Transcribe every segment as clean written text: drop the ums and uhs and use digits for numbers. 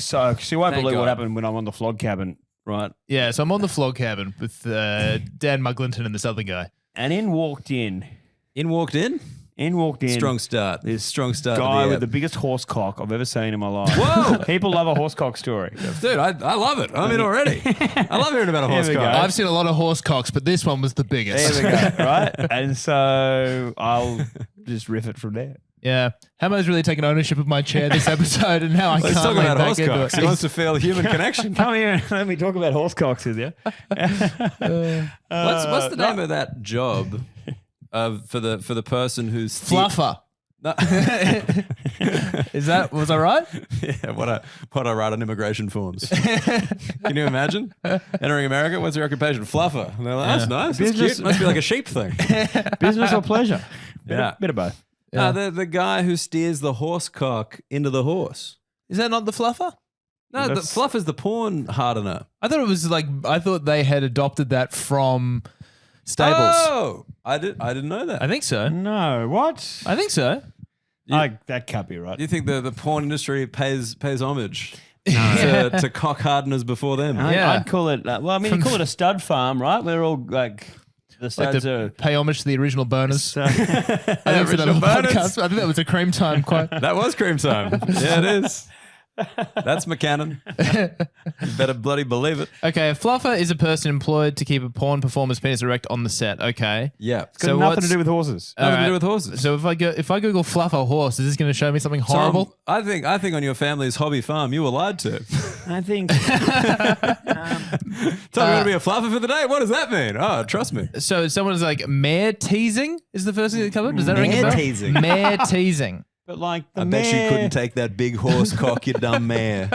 So you won't Thank believe God. what happened when I'm on the Flog cabin, right? Yeah, so I'm on the Flog cabin with Dan Muggleton and this other guy. And in walked in. Strong start. This Strong start. guy with the biggest horse cock I've ever seen in my life. Whoa. People love a horse cock story. Dude, I love it. I'm in already. I love hearing about a horse we cock. go. I've seen a lot of horse cocks, but this one was the biggest. There we go, right? And so I'll just riff it from there. Yeah. Hammo's really taken ownership of my chair this episode, and now I Let's can't talk lean about back horse into cocks. it. He wants to feel human connection. Come here and let me talk about horse cocks with you. What's the name of that job for the person who's Fluffer. No. Was I right? Yeah, what I write on immigration forms. Can you imagine? Entering America, what's your occupation? Fluffer. And they're like, that's nice. That's Business- cute. Must be like a sheep thing. Business or pleasure? Yeah. Bit of both. No, the guy who steers the horse cock into the horse. Is that not the fluffer? No, the fluff is the porn hardener. I thought it was I thought they had adopted that from stables. Oh, I didn't know that. I think so. No, what? I think so. That can't be right. Do you think the porn industry pays homage to cock hardeners before them? Yeah. I'd call it. You call it a stud farm, right? We're all like the studs are. Pay homage to the original boners. I think for that Original boners. podcast, I think that was a cream time quote. That was cream time. Yeah, it is. That's McCannon. You better bloody believe it. Okay, a fluffer is a person employed to keep a porn performer's penis erect on the set. Okay. Yeah. Got nothing to do with horses. Nothing to Alright. do with horses. So if I Google fluffer horse, is this going to show me something horrible? Tom, I think on your family's hobby farm, you were lied to. I think. Tom, you want to be a fluffer for the day? What does that mean? Oh, trust me. So someone's like mare teasing is the first thing that comes up. Does that ring a Mare bell? teasing. Mare teasing. But like I bet you couldn't take that big horse cock, you dumb mare.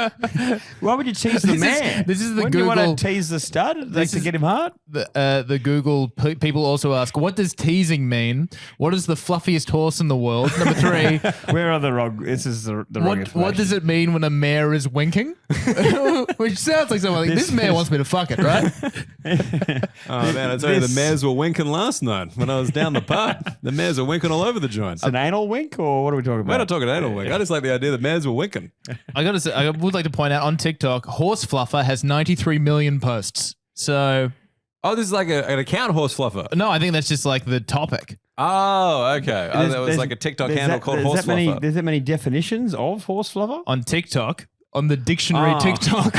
Why would you tease the man? This is the Wouldn't you want Google- to tease the stud like This to is- get him hard? The Google people also ask, what does teasing mean? What is the fluffiest horse in the world? Number 3, Where are the wrong? This is the wrong what does it mean when a mare is winking? Which sounds like someone like, this mare wants me to fuck it, right? Oh, man, I tell you, the mares were winking last night when I was down the pub. The mares were winking all over the joint. An anal wink, or what are we talking about? We're not talking anal wink. I just like the idea that mares were winking. I gotta say, I would like to point out on TikTok, horse fluffer has 93 million posts. So Oh, this is like an account horse fluffer. no, I think that's just like the topic. Oh, okay. Oh, that was There's- like a TikTok there's handle that- called there's horse that many, fluffer. There's that many definitions of horse fluffer? On TikTok, on the dictionary TikTok.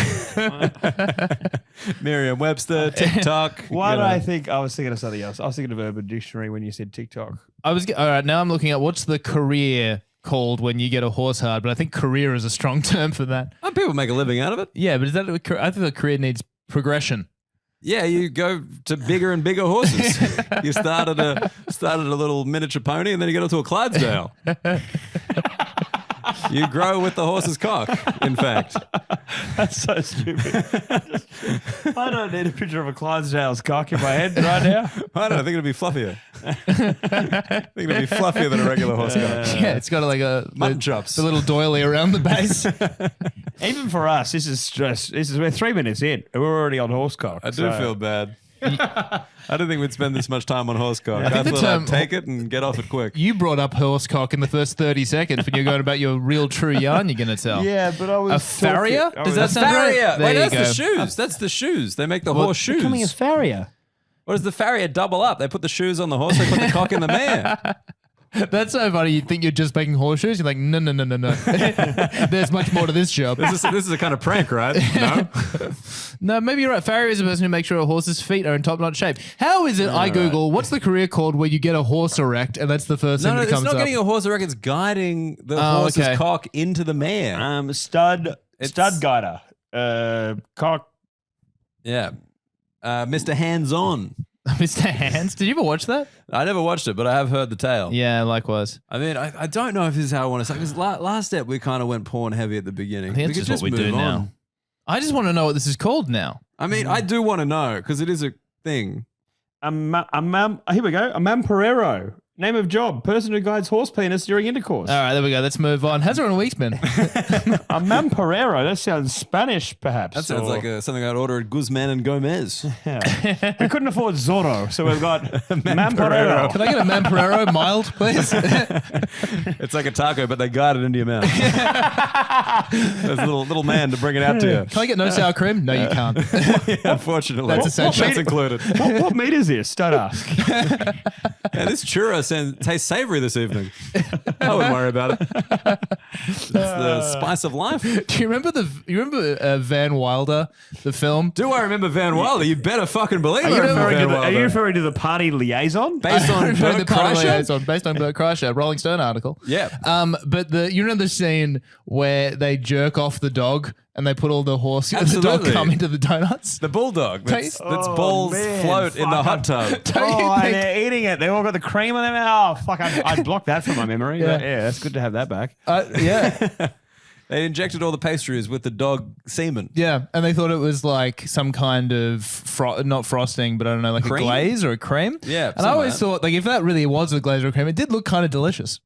Merriam-Webster, TikTok. Why you did know. I think I was thinking of something else? I was thinking of Urban Dictionary when you said TikTok. All right, now I'm looking at what's the career called when you get a horse hard, but I think career is a strong term for that. Oh, people make a living out of it. Yeah, but is that I think the career needs progression. Yeah, you go to bigger and bigger horses. You started a little miniature pony, and then you get onto a Clydesdale. You grow with the horse's cock, in fact. That's so stupid. I don't need a picture of a Clydesdale's cock in my head right now. I don't know, I think it'd be fluffier. I think it'd be fluffier than a regular horse cock. Yeah, it's got like Mutton chops. the little doily around the base. Even for us, this is stress. We're 3 minutes in, and we're already on horse cock. I do feel bad. I didn't think we'd spend this much time on horse cock. I think the thought term- I'd take it and get off it quick. You brought up horse cock in the first 30 seconds when you're going about your real true yarn you're going to tell. Yeah, but I was A farrier? talking- Does that sound right? Farrier. There Wait, you that's go. the shoes. That's the shoes. They make the horse shoes. Becoming a farrier. What does the farrier double up? They put the shoes on the horse, they put the cock in the mare. That's so funny. You think you're just making horseshoes? You're like, no. There's much more to this job. This is a kind of prank, right? No? No, maybe you're right. Farrier is a person who makes sure a horse's feet are in top-notch shape. How is it I Google, what's the career called where you get a horse erect and that's the first thing No, that it's comes not up? getting a horse erect, it's guiding the Oh, horse's okay. cock into the mare. Stud It's- guider. Cock. Yeah. Mr. Hands-On. Mr. Hands? Did you ever watch that? I never watched it, but I have heard the tale. Yeah, likewise. I mean, I don't know if this is how I want to say because last step we kind of went porn heavy at the beginning. I think we that's could just what we do move on. now. I just want to know what this is called now. I mean, I do want to know because it is a thing. Here we go. A Mamperero. Name of job: person who guides horse penis during intercourse. All right, there we go. Let's move on. How's everyone week's been? A mamparero. That sounds Spanish, perhaps. That sounds like something I'd order at Guzman and Gomez. Yeah. We couldn't afford Zorro, so we've got mamparero. Can I get a Mamparero mild, please? It's like a taco, but they guide it into your mouth. There's a little man to bring it out to you. Can I get no sour cream? No, you can't. Yeah, unfortunately. That's essential. That's included. What meat is this? Don't ask. Yeah, this churro tastes savory this evening. I wouldn't worry about it. It's the spice of life. Do you remember Van Wilder, the film? Do I remember Van Wilder? You better fucking believe Are I you, remember referring Van to the, are Wilder. you referring to the party liaison? Based on The Bert part of Kreischer? liaison, based on Bert Kreischer, Rolling Stone article. Yeah. But you know the scene where they jerk off the dog and they put all the horse, the dog Absolutely. come into the donuts? The bulldog that's Oh, balls man, float in the fuck, hot tub. Don't you Oh, and think- they're eating it. They all got the cream on their mouth. Oh, fuck. I'd block that from my memory. Yeah. Yeah, that's good to have that back. Yeah. They injected all the pastries with the dog semen. Yeah, and they thought it was like some kind of not frosting, but I don't know, like Cream? a glaze or a cream. Yeah, and I something always like that. thought like if that really was a glaze or a cream, it did look kind of delicious.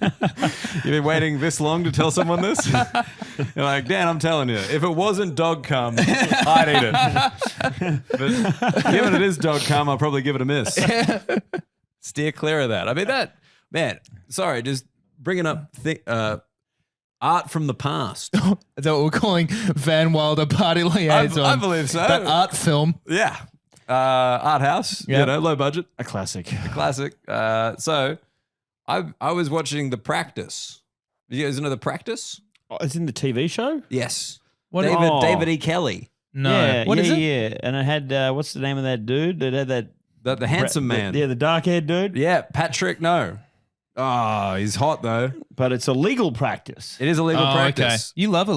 You've been waiting this long to tell someone this? You're like, Dan, I'm telling you, if it wasn't dog cum, I'd eat it. But given it is dog cum, I'll probably give it a miss. Steer clear of that. I mean, sorry, just bringing up art from the past. Is that what we're calling Van Wilder Party Liaison? I believe so. That art film. Yeah. Art house, Yep. low budget. A classic. Classic. So I was watching The Practice. You guys know The Practice? Oh, it's in the TV show? Yes. What- David E. Kelly, No. Yeah, What is it? Yeah. And it had, what's the name of that dude that had that? the handsome man. The dark haired dude. Yeah, Patrick. No. Oh, he's hot though. But it's a legal practice. It is a legal Oh, okay. practice. You love a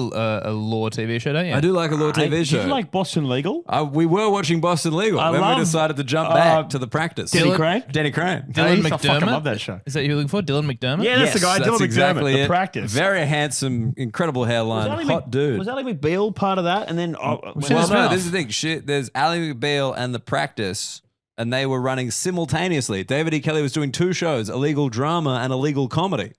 law TV show, don't you? I do like a law TV Did show. you like Boston Legal? We were watching Boston Legal. I then we love- decided to jump back to The Practice. Denny Dylan- Crane? Denny Crane. Dylan I fucking McDermott? love that show. Is that who you're looking for? Dylan McDermott? Yeah, that's the guy. That's Dylan exactly McDermott, The it. Practice. Very handsome, incredible hairline, hot dude. Was Ally McBeal part of that? And then Shut Well, his no, mouth. this is the thing. There's Ally McBeal and The Practice, and they were running simultaneously. David E. Kelly was doing two shows, a legal drama and a legal comedy.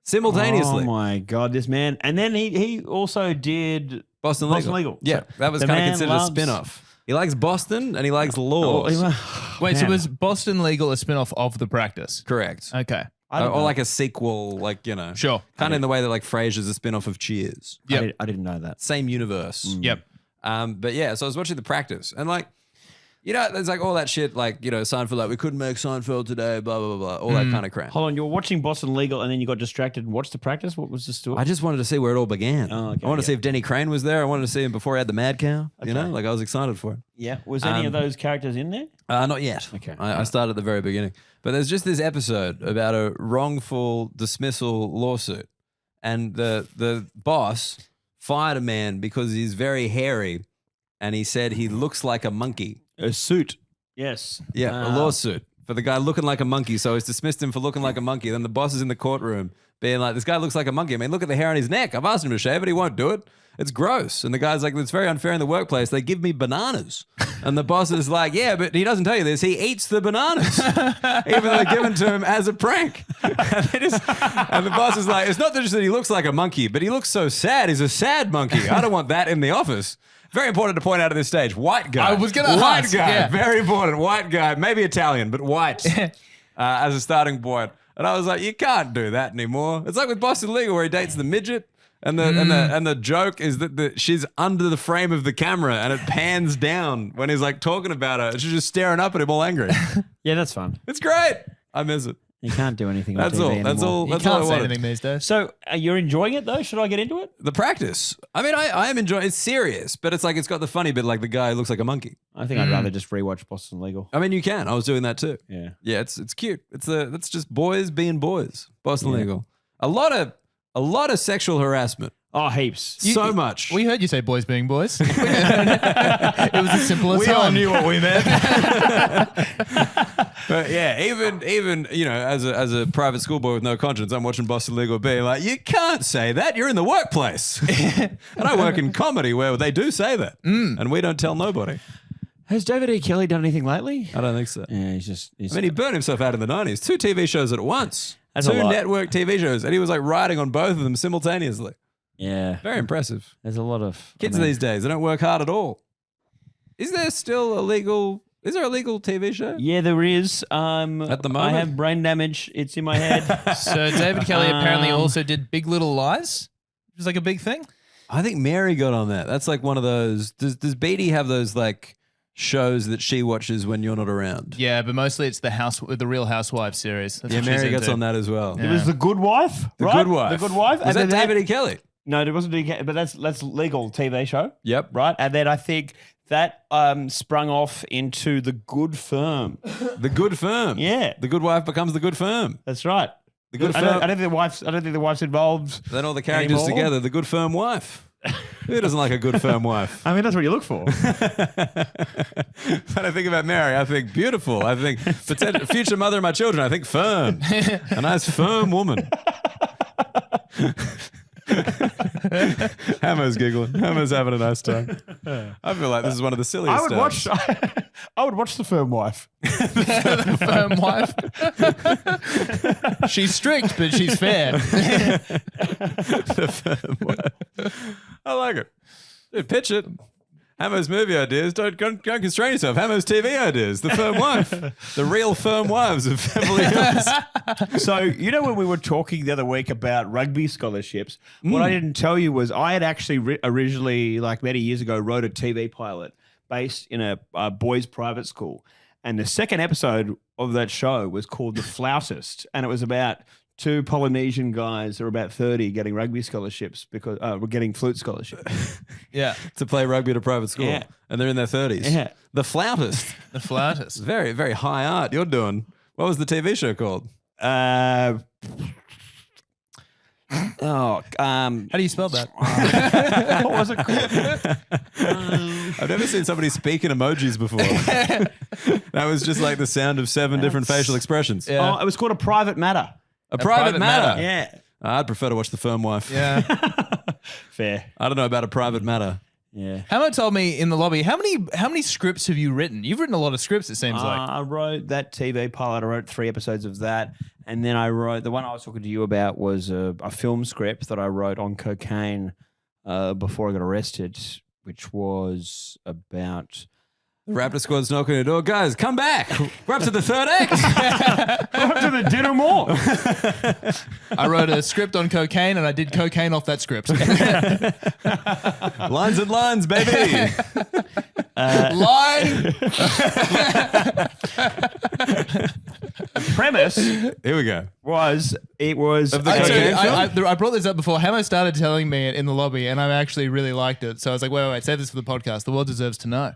Simultaneously. Oh my God, this man. And then he also did Boston Boston Legal. Legal. Yeah, So that was the kind of man considered loves- a spin-off. He likes Boston and he likes Oh, laws. Wait, so man. was Boston Legal a spin-off of The Practice? Correct. Okay. I don't Or know. like a sequel, like, Sure. kind of in the way that like Frasier's a spin-off of Cheers. Yep. I didn't know that. Same universe. Yep. But yeah, so I was watching The Practice and like, there's like all that shit, like, Seinfeld, like we couldn't make Seinfeld today, blah, blah, blah, blah, all that kind of crap. Hold on, you were watching Boston Legal and then you got distracted and watched The Practice? What was the story? I just wanted to see where it all began. Oh, okay, I wanted to yeah. see if Denny Crane was there. I wanted to see him before he had the mad cow. Like I was excited for it. Yeah. Was any of those characters in there? Not yet. Okay. I started at the very beginning. But there's just this episode about a wrongful dismissal lawsuit. And the boss fired a man because he's very hairy and he said he looks like a monkey. A suit. Yes. Yeah, a lawsuit for the guy looking like a monkey. So he's dismissed him for looking like a monkey. Then the boss is in the courtroom being like, this guy looks like a monkey. I mean, look at the hair on his neck. I've asked him to shave it. He won't do it. It's gross. And the guy's like, it's very unfair in the workplace. They give me bananas. And the boss is like, yeah, but he doesn't tell you this. He eats the bananas, even though they're given to him as a prank. And the boss is like, it's not just that he looks like a monkey, but he looks so sad. He's a sad monkey. I don't want that in the office. Very important to point out at this stage. White guy. I was gonna White ask, guy. yeah. Very important. White guy. Maybe Italian, but white as a starting point. And I was like, you can't do that anymore. It's like with Boston Legal where he dates the midget. And the joke is that she's under the frame of the camera and it pans down when he's like talking about her. And she's just staring up at him all angry. Yeah, that's fun. It's great. I miss it. You can't do anything on That's TV all. anymore. That's all. You That's all can't I say wanted. anything these days. So you're enjoying it though? Should I get into it? The Practice. I mean, I am enjoying. It's serious, but it's like it's got the funny bit, like the guy who looks like a monkey. I think I'd rather just rewatch Boston Legal. I mean, you can. I was doing that too. Yeah. Yeah, it's cute. That's just boys being boys. Boston Legal. A lot of sexual harassment. Oh, heaps. So much. We heard you say boys being boys. It was as simple as We all time. knew what we meant. But yeah, even as a private schoolboy with no conscience, I'm watching Boston Legal being like, you can't say that. You're in the workplace. And I work in comedy where they do say that, and we don't tell nobody. Has David E. Kelly done anything lately? I don't think so. Yeah, he's I mean, he burnt himself out in the 90s. 2 TV shows at once. That's a 2 lot. network TV shows. And he was like writing on both of them simultaneously. yeah. Very impressiff. There's a lot of Kids these days, they don't work hard at all. Is there still a legal TV show? Yeah, there is. At the moment? I have brain damage. It's in my head. So David Kelly apparently also did Big Little Lies, which is like a big thing. I think Mary got on that. That's like one of those. Does Beatty have those like shows that she watches when you're not around? Yeah, but mostly it's the Real Housewives series. That's Yeah, what she's Mary gets into. on that as well. It was The Good Wife, The right? Good Wife. The Good Wife. Was that David E. Kelly? No, it wasn't DK, but that's legal TV show. Yep. Right. And then I think that sprung off into The Good Firm. The Good Firm. Yeah. The Good Wife becomes The Good Firm. That's right. The Good I Firm. don't think the wife's involved. Then all the characters anymore. together. The Good Firm Wife. Who doesn't like a good firm wife? I mean, that's what you look for. When I think about Mary, I think beautiful. I think future mother of my children. I think firm. A nice firm woman. Hammo's giggling. Hammo's having a nice time. I feel like this is one of the silliest I would watch The Firm Wife. The firm wife. She's strict, but she's fair. The firm wife. I like it. Dude, pitch it. Hammo's movie ideas. Don't constrain yourself. Hammo's TV ideas. The Firm Wife. The real firm wives of Beverly Hills. So, you know, when we were talking the other week about rugby scholarships, what I didn't tell you was I had actually originally, like many years ago, wrote a TV pilot based in a boys' private school. And the second episode of that show was called The Flautist. And it was about 2 Polynesian guys who are about 30 getting rugby scholarships because we're getting flute scholarships. Yeah. To play rugby at a private school. Yeah. And they're in their 30s. Yeah. The Flautist. The flautist. Very, very high art you're doing. What was the TV show called? How How do you spell that? what was it called? I've never seen somebody speak in emojis before. That was just like the sound of 7 different facial expressions. Yeah. Oh, it was called A Private Matter. A private matter. Yeah. I'd prefer to watch The Firm Wife. Yeah. Fair. I don't know about A Private Matter. Yeah. Hammo told me in the lobby, how many scripts have you written? You've written a lot of scripts, it seems like. I wrote that TV pilot. I wrote 3 episodes of that. And then I wrote, the one I was talking to you about was a film script that I wrote on cocaine before I got arrested, which was about... The Raptor squad's knocking on your door. Guys, come back. We're up to the 3rd act. Up to the dinner more. I wrote a script on cocaine and I did cocaine off that script. Lines and lines, baby. Line. Premise Here we go. was, it was... Of the I, cocaine I brought this up before. Hammo started telling me it in the lobby and I actually really liked it. So I was like, wait, save this for the podcast. The world deserves to know.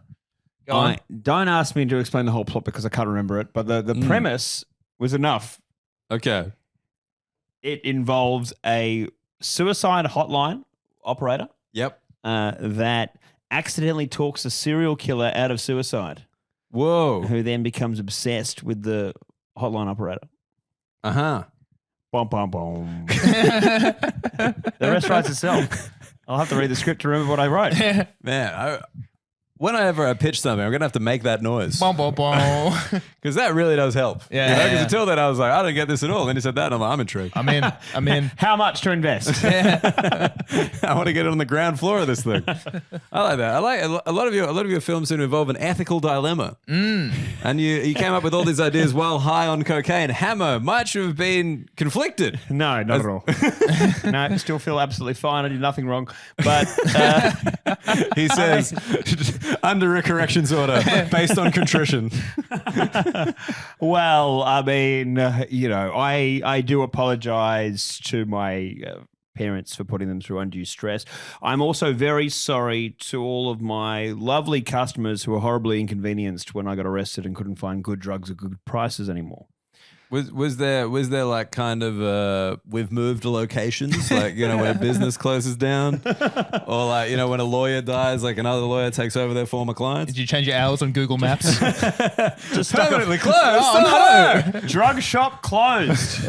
Go on. Don't ask me to explain the whole plot because I can't remember it. But the premise was enough. Okay. It involves a suicide hotline operator Yep. that accidentally talks a serial killer out of suicide, Whoa. who then becomes obsessed with the hotline operator. Uh-huh. Bum, bum, bum. The rest writes itself. I'll have to read the script to remember what I wrote. Man, whenever I pitch something, I'm going to have to make that noise. Bom, bom, bom. Because that really does help. Yeah, Because yeah. until then, I was like, I don't get this at all. Then he said that, and I'm like, I'm intrigued. I'm in. How much to invest? I want to get it on the ground floor of this thing. I like that. I like a lot of your films seem to involve an ethical dilemma. And you came up with all these ideas while high on cocaine. Hammo might you have been conflicted. No, not at all. No, I still feel absolutely fine. I did nothing wrong. But He says, under a corrections order, based on contrition. well, I mean, I do apologize to my parents for putting them through undue stress. I'm also very sorry to all of my lovely customers who were horribly inconvenienced when I got arrested and couldn't find good drugs at good prices anymore. Was there like kind of we've moved locations, like, you know, when a business closes down, or like, you know, when a lawyer dies, like another lawyer takes over their former clients? Did you change your hours on Google Maps? Just Permanently closed. Oh, no. drug shop closed.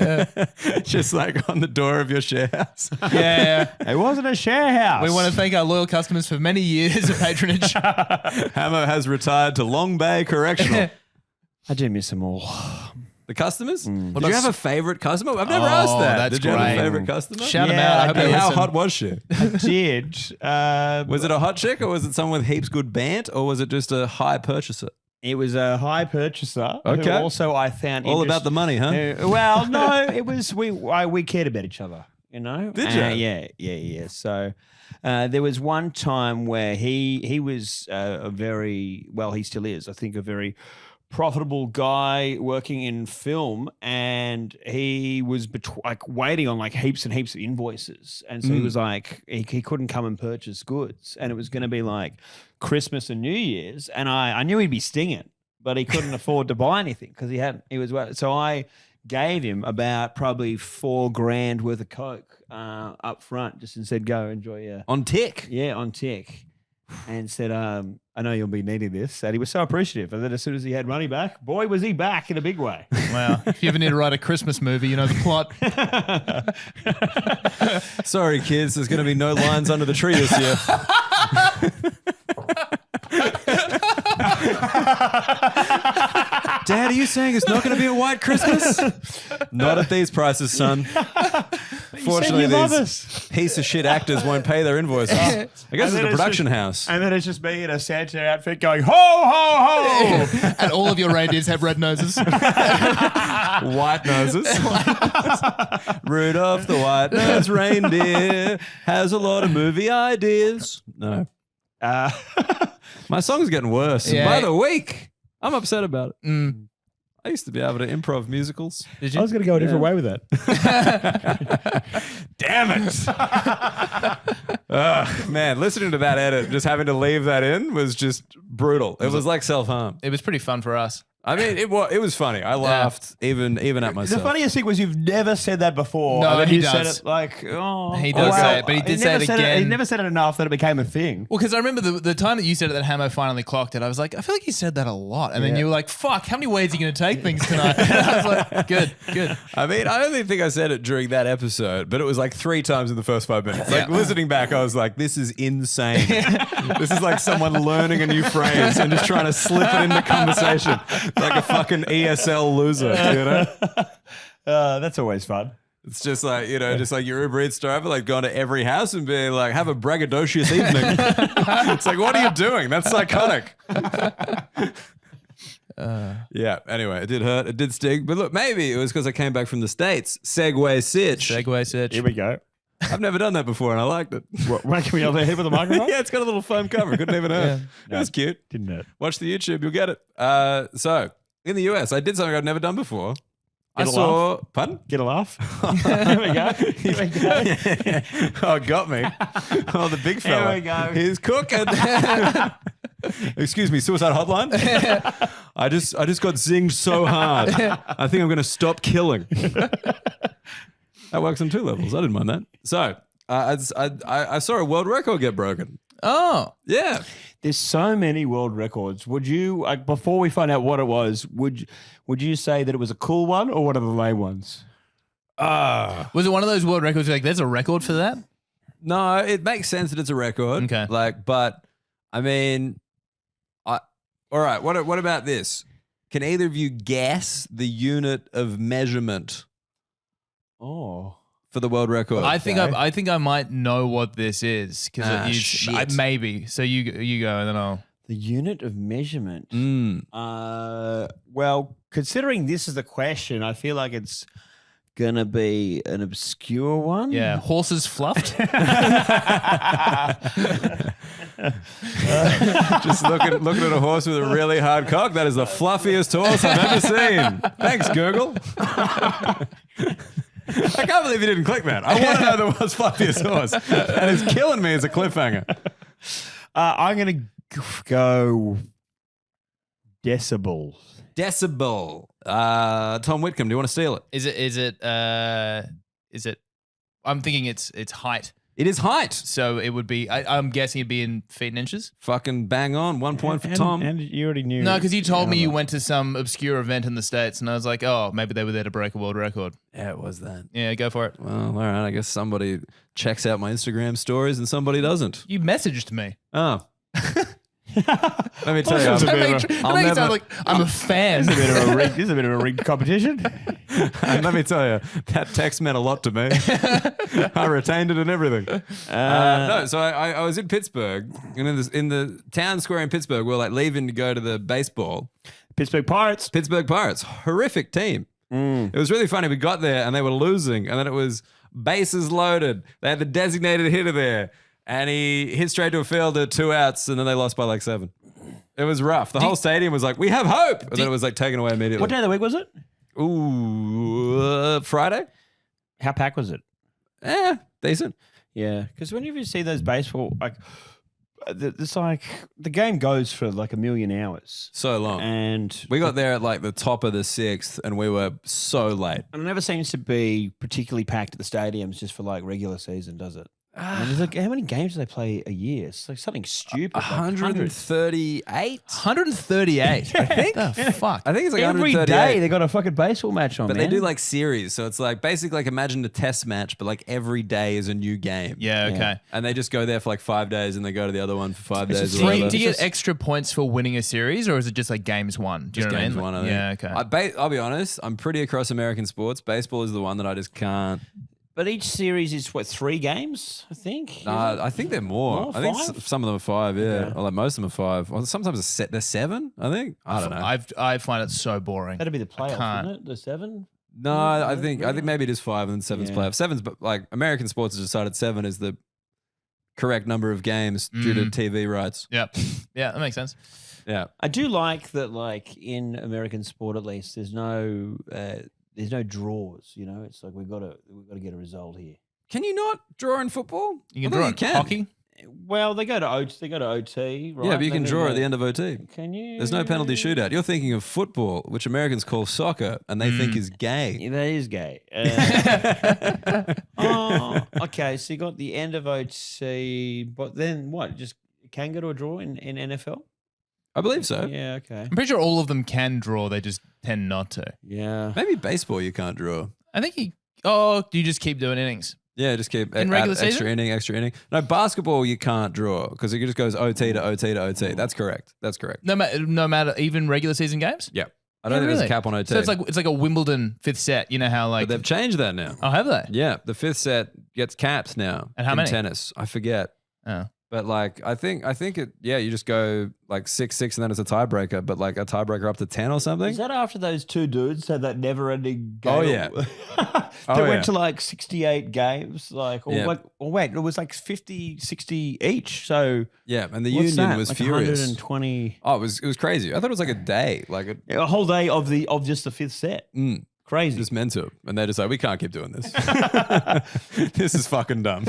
Just like on the door of your share house. Yeah. It wasn't a share house. We want to thank our loyal customers for many years of patronage. Hammo has retired to Long Bay Correctional. I do miss them all. The customers? Did about you have a favorite customer? I've never asked that. that's Did you have a great. favorite customer? Shout them Yeah, out. I hope I they did. How listen. hot was she? I did. Was it a hot chick, or was it someone with heaps good bant, or was it just a high purchaser? It was a high purchaser. Okay. Who also, I found All about the money, huh? Well, no, it was we cared about each other. You know? Did you? Yeah. So there was one time where he was a very he still is. I think a very profitable guy working in film, and he was waiting on like heaps and heaps of invoices, and so he was like he couldn't come and purchase goods, and it was going to be like Christmas and New Year's, and I knew he'd be stinging, but he couldn't afford to buy anything because so I gave him about probably $4,000 worth of Coke up front, just and said, go enjoy your On tick. on tick, and said, I know you'll be needing this. And he was so appreciative. And then as soon as he had money back, boy, was he back in a big way. Wow. If you ever need to write a Christmas movie, you know the plot. Sorry, kids, there's going to be no lines under the tree this year. Dad, are you saying it's not going to be a white Christmas? Not at these prices, son. Fortunately, these piece of shit actors won't pay their invoices. I guess it's a production house. And then it's just me in a Santa outfit going, ho, ho, ho. And all of your reindeers have red noses. White noses. Rudolph the white-nosed reindeer has a lot of movie ideas. No. My song's getting worse. Yeah. By the week, I'm upset about it. I used to be able to improv musicals. Did I you? was going to go a different way with that. Damn it. Man, listening to that edit, just having to leave that in was just brutal. It was like self-harm. It was pretty fun for us. I mean, it was funny. I laughed even at myself. The funniest thing was you've never said that before. No, and then he you does. said it like, oh. He does wow. say it, but he did say never it said again. He never said it enough that it became a thing. Well, because I remember the time that you said it that Hammo finally clocked it, I was like, I feel like you said that a lot. And then you were like, fuck, how many ways are you going to take things tonight? And I was like, good. I mean, I don't even think I said it during that episode, but it was like 3 times in the first 5 minutes. Like listening back, I was like, this is insane. This is like someone learning a new phrase and just trying to slip it into conversation like a fucking ESL loser, you know? That's always fun. It's just like, you know, just like your Uber Eats driver, like going to every house and being like, have a braggadocious evening. It's like, what are you doing? That's psychotic. Yeah, anyway, it did hurt. It did sting. But look, maybe it was because I came back from the States. Segway sitch. Segue search. Here we go. I've never done that before and I liked it. Can we hold their head with a microphone? Yeah, it's got a little foam cover. Couldn't even hurt. Yeah. It was cute. Didn't it? Watch the YouTube, you'll get it. So, in the US, I did something I've never done before. Get a laugh? Pardon? Get a laugh. Here we go. Here we go. Oh, got me. Oh, the big fella. Here we go. He's cooking. Excuse me, suicide hotline? I just got zinged so hard. I think I'm going to stop killing. That works on 2 levels. I didn't mind that. So, I saw a world record get broken. Oh. Yeah. There's so many world records. Would you, like, before we find out what it was, would you say that it was a cool one or one of the lame ones? Was it one of those world records like there's a record for that? No, it makes sense that it's a record. Okay. Like, but I mean, all right. What about this? Can either of you guess the unit of measurement Oh. for the world record? I think I might know what this is because shit. maybe. So you go and then I'll. The unit of measurement. Mm. Well, considering this is the question, I feel like it's gonna be an obscure one. Yeah, horses fluffed. Just looking at a horse with a really hard cock. That is the fluffiest horse I've ever seen. Thanks, Google. I can't believe you didn't click that. I want to know the world's fluffiest horse. And it's killing me as a cliffhanger. I'm gonna go decibels. decibel. Tom Witcombe, do you want to steal it? Is it? I'm thinking it's height. It is height. So it would be. I'm guessing it'd be in feet and inches. Fucking bang on. 1 point for Tom. And you already knew. No, because you told me you went to some obscure event in the States, and I was like, oh, maybe they were there to break a world record. Yeah, it was that. Yeah, go for it. Well, all right. I guess somebody checks out my Instagram stories and somebody doesn't. You messaged me. Oh. Let me tell you. That makes it sound like I'm a fan. This is a bit of a rigged competition. And let me tell you, that text meant a lot to me. I retained it and everything. No, so I was in Pittsburgh, and in the town square in Pittsburgh, we were like leaving to go to the baseball. Pittsburgh Pirates. Pittsburgh Pirates, horrific team. It was really funny. We got there and they were losing, and then it was bases loaded. They had the designated hitter there, and he hit straight to a fielder, 2 outs, and then they lost by like 7. It was rough. The whole stadium was like, "We have hope," and then it was like taken away immediately. What day of the week was it? Ooh, Friday. How packed was it? Decent. Yeah, because whenever you see those baseball, like, it's like the game goes for like a million hours. So long. And We got there at like the top of the 6th, and we were so late. And it never seems to be particularly packed at the stadiums just for like regular season, does it? And there's like, how many games do they play a year? It's like something stupid. 138? 138. I think. The fuck. I think it's like Every 138. day they got a fucking baseball match on, But man. they do like series. So it's like basically like imagine a test match, but like every day is a new game. Yeah. Okay. And they just go there for like 5 days and they go to the other one for 5 It's days a or team. whatever. Do you get extra points for winning a series, or is it just like games won? Do you Just know what I games mean? one, I think. Yeah. Okay. I'll be honest, I'm pretty across American sports. Baseball is the one that I just can't. But each series is what, 3 games? I think. I think they're more. More? I think 5? some of them are 5, yeah. Okay. Or like most of them are 5. Well, sometimes they're 7, I think. I don't know. I find it so boring. That'd be the playoffs, can't. wouldn't it? The 7. No, I think maybe it is 5 and 7's Yeah. playoff. 7's, but like American sports has decided 7 is the correct number of games due to TV rights. Yep. Yeah, that makes sense. Yeah. I do like that, like in American sport at least, there's no draws. You know, it's like we've got to get a result here. Can you not draw in football? You can I draw thought in hockey. Well, they go to OT, right? Yeah, but you can They draw go- at the end of OT. Can you? There's no penalty shootout. You're thinking of football, which Americans call soccer, and they think is gay. Yeah, that is gay. Okay. So you got the end of OT, but then what? Just can go to a draw in NFL? I believe so. Yeah. Okay. I'm pretty sure all of them can draw. They just tend not to. Yeah. Maybe baseball you can't draw. I think do you just keep doing innings? Yeah, just keep In regular season? extra inning. No, basketball you can't draw because it just goes OT to OT to OT. That's correct. No matter even regular season games. Yeah. I don't think there's a cap on OT. So it's like a Wimbledon 5th set. You know how like But they've changed that now. oh have they? Yeah, the 5th set gets caps now. And how in many? tennis? I forget. Oh. But like I think it you just go like 6-6 and then it's a tiebreaker, but like a tiebreaker up to 10 or something. Is that after those 2 dudes had that never-ending game? Oh, yeah. They went to like 68 games, like, Yeah. wait, it was like 50, 60 each. So Yeah, and the what's union that? was Like furious. 120, Oh, it was crazy. I thought it was like a day, like a whole day of just the 5th set. Crazy. just meant to. And they're just like, we can't keep doing this. This is fucking dumb.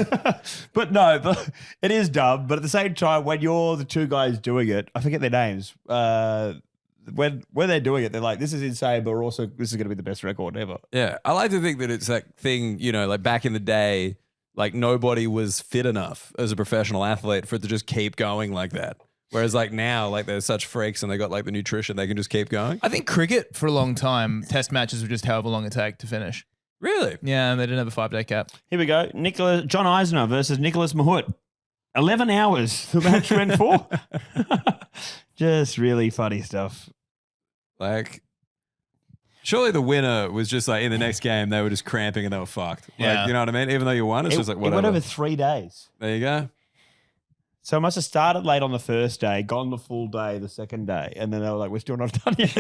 But it is dumb. But at the same time, when you're the 2 guys doing it, I forget their names. When they're doing it, they're like, "This is insane," but also this is going to be the best record ever. Yeah, I like to think that it's that thing, like back in the day, like nobody was fit enough as a professional athlete for it to just keep going like that. Whereas like now, like they're such freaks and they got like the nutrition, they can just keep going. I think cricket for a long time, test matches were just however long it take to finish. Really? Yeah, and they didn't have a 5-day cap. Here we go. John Eisner versus Nicholas Mahut. 11 hours the match went for. Just really funny stuff. Like, surely the winner was just like in the next game, they were just cramping and they were fucked. Like, Yeah. you know what I mean? Even though you won, it's just like It whatever. went over 3 days. There you go. So it must have started late on the first day, gone the full day the second day, and then they were like, "We're still not done yet."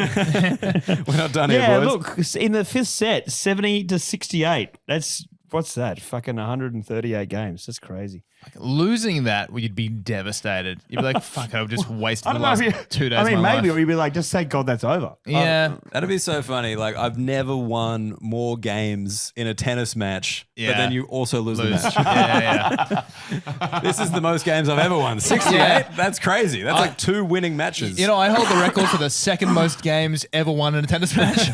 We're not done here, Yeah, boys. look, in the 5th set, 70 to 68. That's What's that? Fucking 138 games. That's crazy. Losing that, you'd be devastated. You'd be like, fuck, I've just wasted the last 2 days I mean, of my maybe, or life. you'd be like, just thank God that's over. Yeah. That'd be so funny. Like, I've never won more games in a tennis match, but Yeah. then you also lose the match. yeah. This is the most games I've ever won. 68? Yeah. That's crazy. That's like 2 winning matches. You know, I hold the record for the second most games ever won in a tennis match.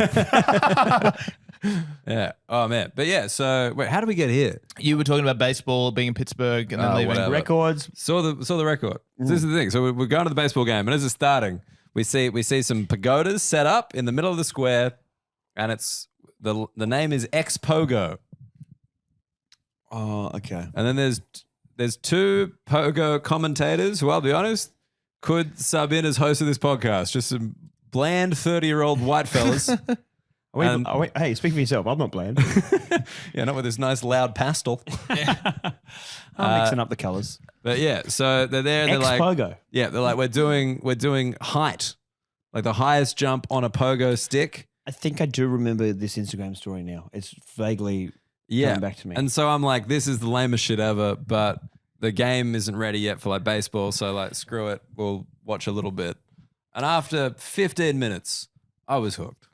Yeah. Oh, man. But yeah, so wait, how do we get here? You were talking about baseball, being in Pittsburgh, and then leaving. whatever. Records. Saw the record. So this is the thing. So we're going to the baseball game, and as it's starting, we see some pagodas set up in the middle of the square, and it's the name is X Pogo. Oh, okay. And then there's 2 Pogo commentators who, I'll be honest, could sub in as hosts of this podcast. Just some bland 30-year-old white fellas. Hey, speak for yourself. I'm not bland. Yeah, not with this nice loud pastel. I'm mixing up the colours. But yeah, so they're there. They're like, Pogo. yeah, they're like, we're doing height, like the highest jump on a pogo stick. I think I do remember this Instagram story now. It's vaguely coming back to me. And so I'm like, this is the lamest shit ever, but the game isn't ready yet for like baseball. So like, screw it. We'll watch a little bit. And after 15 minutes, I was hooked.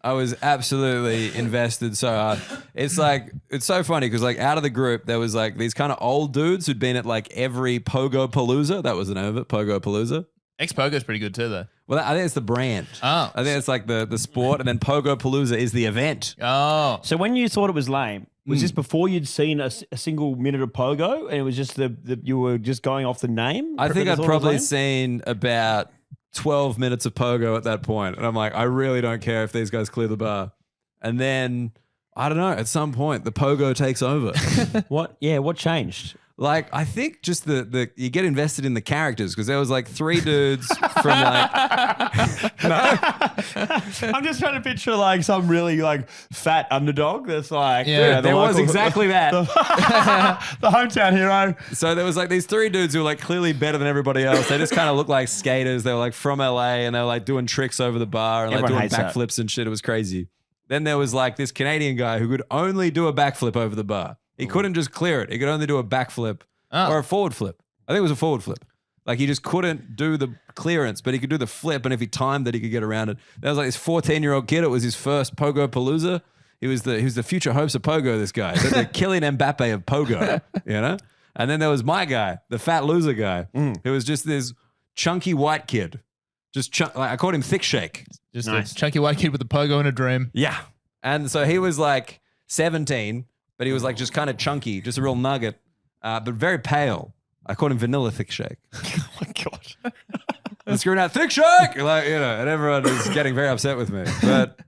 I was absolutely invested so hard. It's like, it's so funny because like out of the group, there was like these kind of old dudes who'd been at like every Pogo Palooza. That was the name of it, Pogo Palooza. X-Pogo's pretty good too, though. Well, I think it's the brand. Oh. I think it's like the sport, and then Pogo Palooza is the event. Oh. So when you thought it was lame, was this before you'd seen a single minute of Pogo, and it was just you were just going off the name? I think That's I'd all it was probably lame? seen about 12 minutes of Pogo at that point. And I'm like, I really don't care if these guys clear the bar. And then, I don't know, at some point, the Pogo takes over. What? Yeah, what changed? Like, I think just the you get invested in the characters because there was like 3 dudes from like, no? I'm just trying to picture like some really like fat underdog that's like, Yeah, there was exactly that. the hometown hero. So there was like these 3 dudes who were like clearly better than everybody else. They just kind of looked like skaters. They were like from LA and they were like doing tricks over the bar and like Everyone doing hates that. backflips and shit. It was crazy. Then there was like this Canadian guy who could only do a backflip over the bar. He couldn't just clear it. He could only do a backflip or a forward flip. I think it was a forward flip. Like he just couldn't do the clearance, but he could do the flip. And if he timed it, he could get around it. There was like this 14-year-old kid. It was his first Pogo Palooza. He was the future hopes of Pogo, this guy. The Kylian Mbappe of Pogo, you know? And then there was my guy, the fat loser guy, who was just this chunky white kid. Just like I called him Thick Shake. Just Nice. a chunky white kid with a pogo and a dream. Yeah. And so he was like 17, but he was like just kind of chunky, just a real nugget, but very pale. I called him Vanilla Thick Shake. Oh my god. And screwing out Thick Shake, like, you know, and everyone was getting very upset with me. But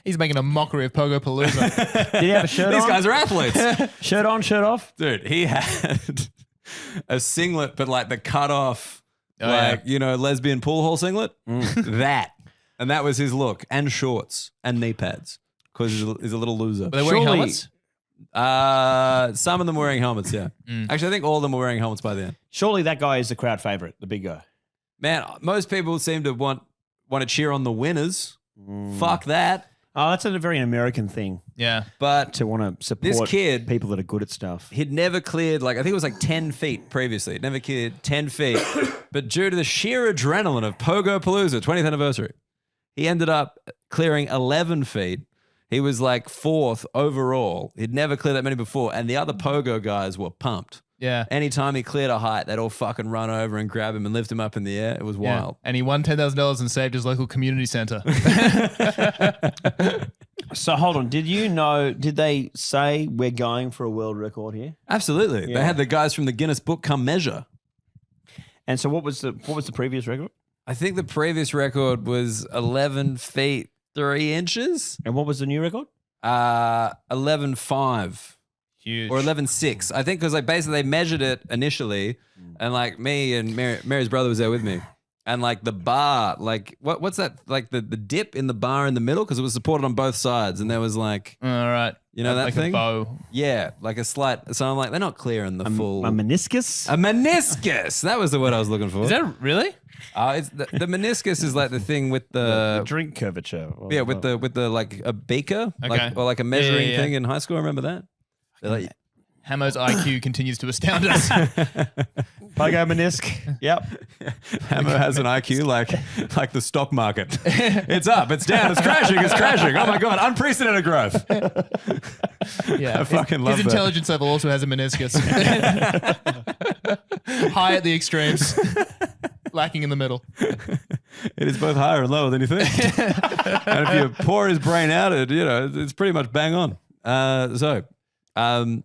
He's making a mockery of Pogo Palooza. Did he have a shirt these on? guys are athletes. Shirt on, shirt off? Dude, he had a singlet, but like the cut off, Oh, like, yeah. you know, lesbian pool hall singlet. That. And that was his look. And shorts and knee pads because he's a little loser. Were they wearing Surely- helmets? Some of them were wearing helmets, yeah. Actually, I think all of them were wearing helmets by then. Surely that guy is the crowd favorite, the big guy. Man, most people seem to want to cheer on the winners. Fuck that. Oh, that's a very American thing Yeah. But to want to support This kid- people that are good at stuff. he'd never cleared, like, I think it was like 10 feet previously. He'd never cleared 10 feet. But due to the sheer adrenaline of Pogo Palooza, 20th anniversary, he ended up clearing 11 feet. He was like 4th overall. He'd never cleared that many before. And the other Pogo guys were pumped. Yeah. Anytime he cleared a height, they'd all fucking run over and grab him and lift him up in the air. It was Yeah. wild. And he won $10,000 and saved his local community center. So hold on, did they say we're going for a world record here? Absolutely. Yeah. They had the guys from the Guinness Book come measure. And so what was the previous record? I think the previous record was 11 feet 3 inches. And what was the new record? 11.5 Huge. or 11.6. I think because like basically they measured it initially, and like me and Mary's brother was there with me, and like the bar, like what's that? Like the dip in the bar in the middle because it was supported on both sides, and there was like All right. you know that like thing. a bow. Yeah, like a slight. So I'm like they're not clearing the full. A meniscus? A meniscus. That was the word I was looking for. Is that really? It's the meniscus is like the thing with the drink curvature. yeah with the like a beaker Okay. like or like a measuring Yeah. thing in high school. I remember that. They're like, Hammo's IQ continues to astound us. Pogo menisc. Yep. Hammo has an IQ like the stock market. It's up, it's down, it's crashing, it's crashing. Oh my God, unprecedented growth. Yeah, I fucking love his that. intelligence level also has a meniscus. High at the extremes, lacking in the middle. It is both higher and lower than you think. And if you pour his brain out, it's pretty much bang on.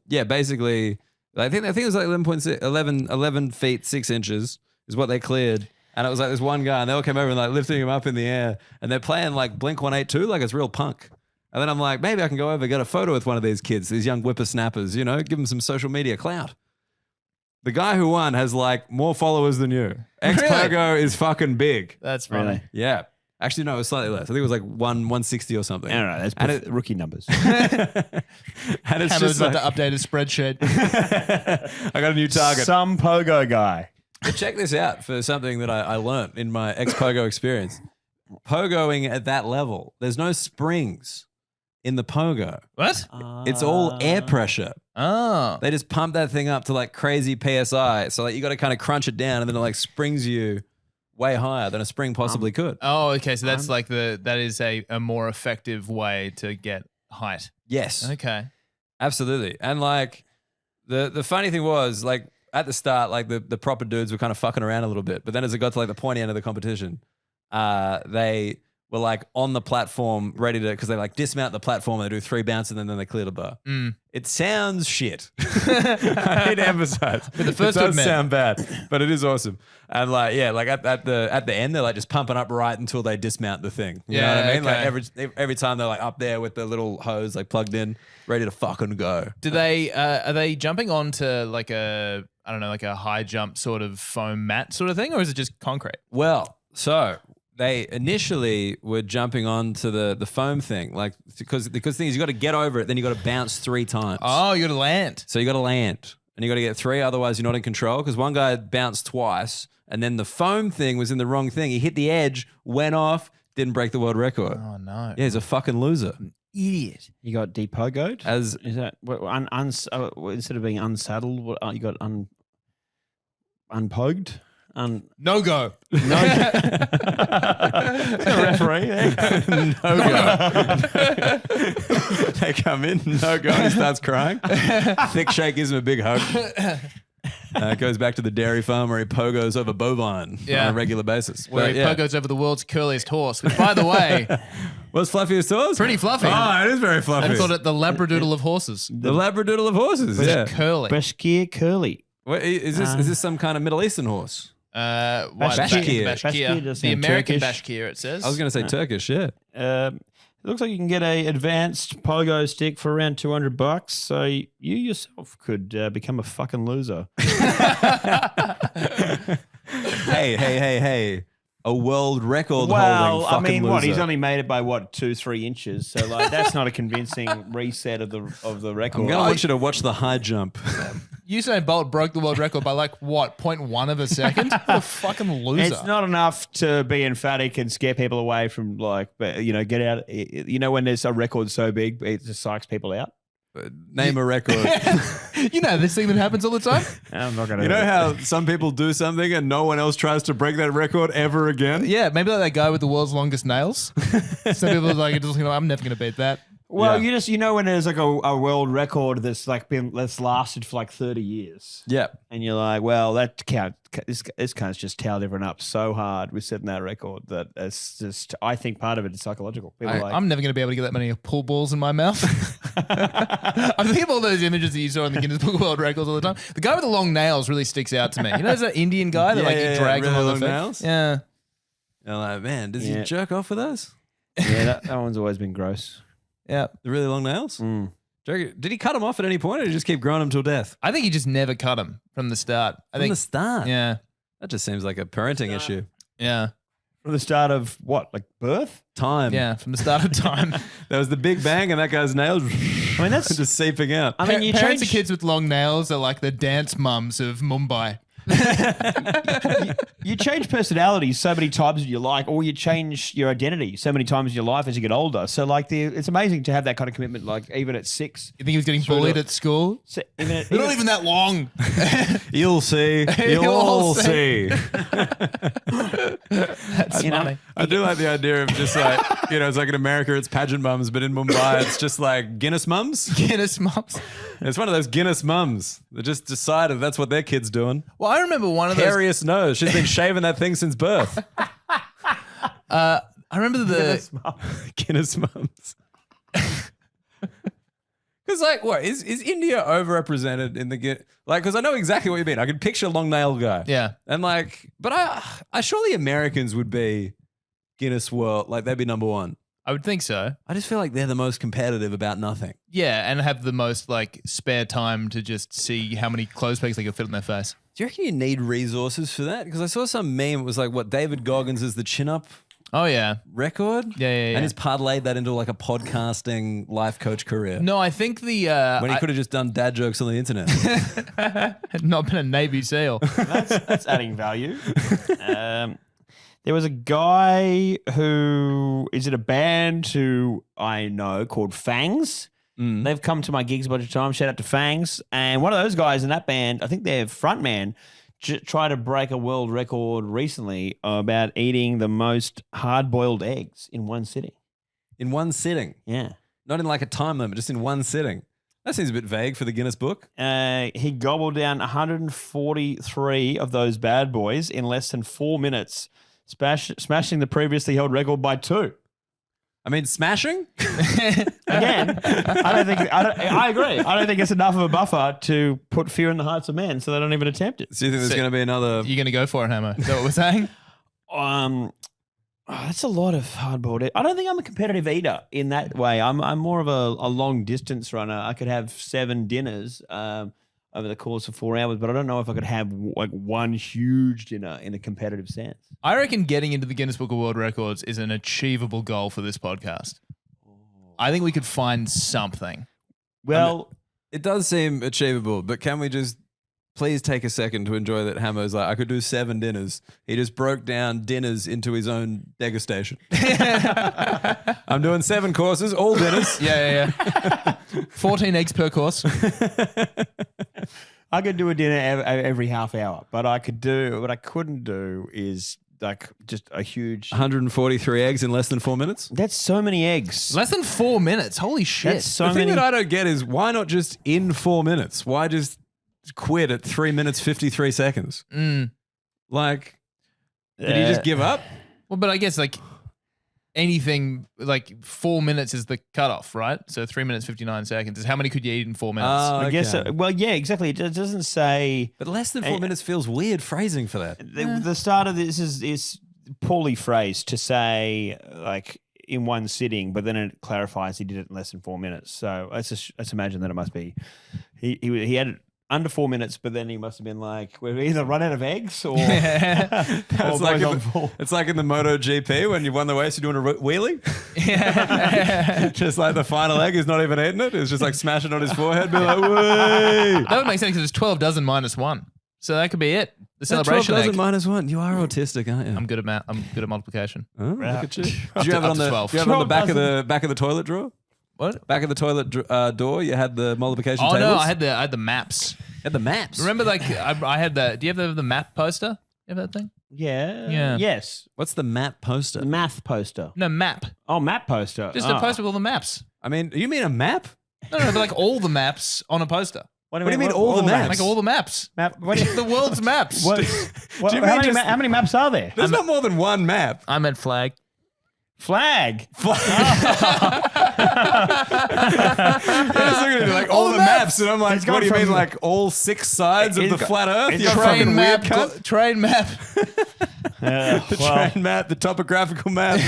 Basically, I think it was like 11 feet 6 inches is what they cleared, and it was like this one guy, and they all came over and like lifting him up in the air, and they're playing like Blink-182 like it's real punk. And then I'm like, maybe I can go over and get a photo with one of these kids, these young whippersnappers, give them some social media clout. The guy who won has like more followers than you. Ex-Pogo is fucking big. That's funny. Really? Yeah. Actually, no, it was slightly less. I think it was like 160 or something. I don't know. That's rookie numbers. And it's Hammo's just about like, to update his spreadsheet. I got a new target. Some pogo guy. But check this out for something that I learned in my ex-Pogo experience. Pogoing at that level, there's no springs in the Pogo. What? It's all air pressure. Oh. They just pump that thing up to like crazy PSI. So like you got to kind of crunch it down, and then it like springs you way higher than a spring possibly could. Oh, okay. So that's like that is a more effective way to get height. Yes. Okay. Absolutely. And like the funny thing was like at the start, like the proper dudes were kind of fucking around a little bit. But then as it got to like the pointy end of the competition, they were like on the platform ready to, because they like dismount the platform and they do 3 bounces and then they clear the bar. It sounds shit. I need to emphasize. But the first it does admit. sound bad, but it is awesome. And like, yeah, like at the end, they're like just pumping up right until they dismount the thing. You know what I mean? okay. Like every time they're like up there with the little hose like plugged in, ready to fucking go. Do they are they jumping onto like a like a high jump sort of foam mat sort of thing, or is it just concrete? Well, so they initially were jumping onto the foam thing, like because the thing is you got to get over it, then you got to bounce 3 times. Oh, you got to land. So you got to land and you got to get 3, otherwise you're not in control. Because one guy bounced twice, and then the foam thing was in the wrong thing. He hit the edge, went off, didn't break the world record. Oh no. Yeah, he's a fucking loser. Idiot. You got depogoed? As Is that instead of being unsaddled, you got unpogged? No go. No. Referee. no go. They come in, no go. He starts crying. Thick shake gives him a big hug. It goes back to the dairy farm where he pogos over bovine on a regular basis. Where But he yeah. pogos over the world's curliest horse. Which, by the way, What's fluffiest horse? pretty fluffy. Oh, it is very fluffy. I called it the labradoodle of horses. The labradoodle of horses. Yeah. Curly. Bashkir Curly. Wait, is this some kind of Middle Eastern horse? What? Bashkir. Bashkir does The sound American Turkish. Bashkir, it says. I was going to say Turkish. Yeah. It looks like you can get a advanced pogo stick for around $200. So you yourself could become a fucking loser. Hey. A world record Well, holding I fucking mean, loser. what? He's only made it by 2-3 inches. So like, that's not a convincing reset of the record. I'm going to want you to watch the high jump. Usain Bolt broke the world record by like what, 0.1 of a second? What a fucking loser. It's not enough to be emphatic and scare people away from get out. When there's a record so big, it just psychs people out. Name a record. This thing that happens all the time? I'm not gonna. You know how some people do something and no one else tries to break that record ever again? Yeah, maybe like that guy with the world's longest nails. Some people are like, I'm never going to beat that. Well, Yeah. you know when there's like a world record that's lasted for like 30 years. Yeah. And you're like, well, that count. This cunt's just towed everyone up so hard with setting that record that it's just. I think part of it is psychological. People are like, I'm never going to be able to get that many pool balls in my mouth. I'm thinking of all those images that you saw in the Guinness Book of World Records all the time. The guy with the long nails really sticks out to me. You know, there's that Indian guy that Yeah, he drags really on long the nails? Yeah. You're like, man, does Yeah. he jerk off with those? yeah, that one's always been gross. Yeah. The really long nails? Mm. Did he cut them off at any point or did he just keep growing them till death? I think he just never cut him from the start. I From think. the start? Yeah. That just seems like a parenting issue. Yeah. From the start of what, like birth? Time. Yeah. From the start of time. There was the big bang and that guy's nails I mean, that's. just seeping out. I mean, you Parents change. of kids with long nails are like the dance mums of Mumbai. You change personalities so many times in your life, or you change your identity so many times in your life as you get older. So like it's amazing to have that kind of commitment, like even at 6. You think he was getting bullied at school? So even at, They're not even that long. You'll see. You'll all see. That's funny. I do like the idea of just like, it's like in America, it's pageant mums, but in Mumbai, it's just like Guinness mums. Guinness mums. It's one of those Guinness mums that just decided that's what their kid's doing. Well, I remember one of those. Hairiest nose. She's been shaving that thing since birth. I remember the Guinness mums. Because like, what is India overrepresented in the like? Because I know exactly what you mean. I can picture a long nail guy. Yeah. And like, but I surely Americans would be Guinness World. Like they'd be number one. I would think so. I just feel like they're the most competitive about nothing. Yeah, and have the most like spare time to just see how many clothes pegs they can fit in their face. Do you reckon you need resources for that? Because I saw some meme. It was like, what, David Goggins is the chin-up Oh yeah. record? Yeah. And he's parlayed that into like a podcasting life coach career. No, I think the When he could have just done dad jokes on the internet. not been a Navy SEAL. that's adding value. There was a guy who is in a band who I know called Fangs. They've come to my gigs a bunch of times. Shout out to Fangs. And one of those guys in that band, I think their frontman, tried to break a world record recently about eating the most hard-boiled eggs in one sitting. In one sitting? Yeah. Not in like a time limit, just in one sitting. That seems a bit vague for the Guinness book. He gobbled down 143 of those bad boys in less than 4 minutes, smashing the previously held record by 2. I mean, smashing? Again, I agree. I don't think it's enough of a buffer to put fear in the hearts of men so they don't even attempt it. So you think there's going to be another... You're going to go for it, Hammo? Is that what we're saying? That's a lot of hard-boiled eggs. I don't think I'm a competitive eater in that way. I'm more of a long-distance runner. I could have 7 dinners over the course of 4 hours, but I don't know if I could have like one huge dinner in a competitive sense. I reckon getting into the Guinness Book of World Records is an achievable goal for this podcast. I think we could find something. Well, it does seem achievable, but can we just please take a second to enjoy that Hammo's like, I could do 7 dinners. He just broke down dinners into his own degustation. I'm doing 7 courses, all dinners. Yeah. 14 eggs per course. I could do a dinner every half hour, but what I couldn't do is like just a huge 143 eggs in less than 4 minutes. That's so many eggs. Less than 4 minutes. Holy shit. That's so The thing many. that I don't get is why not just in 4 minutes? Why just quit at 3 minutes 53 seconds? Like, did he just give up? Well, but I guess like anything like 4 minutes is the cutoff, right? So 3 minutes 59 seconds is how many could you eat in 4 minutes? I guess. Well, yeah, exactly. It doesn't say. But less than 4 minutes feels weird phrasing for that. The start of this is poorly phrased to say like in one sitting, but then it clarifies he did it in less than 4 minutes. So let's imagine that it must be he had it under 4 minutes, but then he must have been like, we've either run out of eggs or, It's like, it's like in the MotoGP when you've won the race, you're doing a wheelie. Just like the final egg is not even eating it. It's just like smashing on his forehead. Be like, way. That would make sense because it's 12 dozen minus 1. So that could be it. The celebration 12 egg. dozen -1. You are autistic, aren't you? I'm good at math. I'm good at multiplication. Oh, look at you. Did Up you have to- it on up to the 12. do you have it on the 12 back of the toilet drawer? What? Back of the toilet door, you had the multiplication Oh tables? no, I had the maps. You had the maps. Remember, like I had the. Do you have the map poster? You have that thing? yeah. Yes. What's the map poster? The math poster. No map. Oh, map poster. Just a poster with all the maps. I mean, you mean a map? No, but like all the maps on a poster. What do you mean all the maps? Like all the maps. Map, what do you, The world's maps. what, Do you how, mean many just- how many maps are there? There's not more than one map. I meant flag. Flag. I was looking at it like all the maps, and I'm like, It's what do you gone mean, from- like all 6 sides of It's the got- flat Earth? it's You got fucking Train weird map. cunt. Train map. The train map, the topographical map,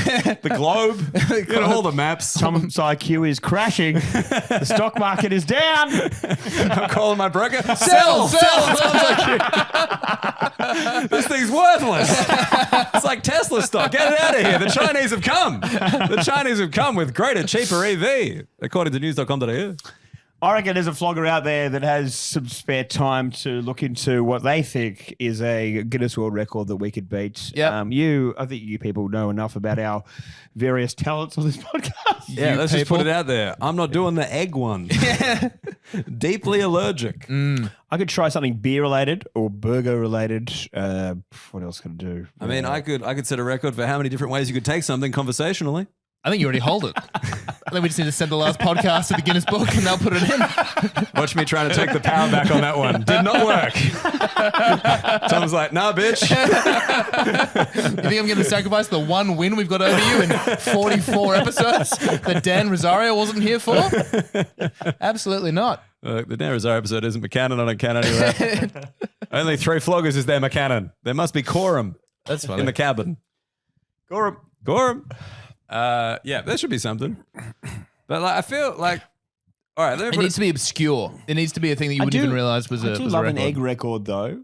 the globe, you know, all the maps. Tom's IQ is crashing. The stock market is down. I'm calling my broker. Sell. This thing's worthless. It's like Tesla stock. Get it out of here. The Chinese have come. The Chinese have come with greater, cheaper EV, according to news.com.au. I reckon there's a flogger out there that has some spare time to look into what they think is a Guinness World Record that we could beat. Yep. I think you people know enough about our various talents on this podcast. Yeah, let's just put it out there. I'm not doing the egg one. Deeply allergic. I could try something beer related or burger related. What else could I do? I mean, I could set a record for how many different ways you could take something conversationally. I think you already hold it. I think we just need to send the last podcast to the Guinness Book and they'll put it in. Watch me trying to take the power back on that one. Did not work. Tom's like, nah, bitch. You think I'm going to sacrifice the one win we've got over you in 44 episodes that Dan Rosario wasn't here for? Absolutely not. The Dan Rosario episode isn't McCannon. I don't count any of that. Only 3 floggers is there McCannon. There must be quorum. That's funny. In the cabin. Quorum. Yeah, there should be something. But like, I feel like, all right, it needs to be obscure. It needs to be a thing that you wouldn't even realize was a. I do was love a an record. egg record though.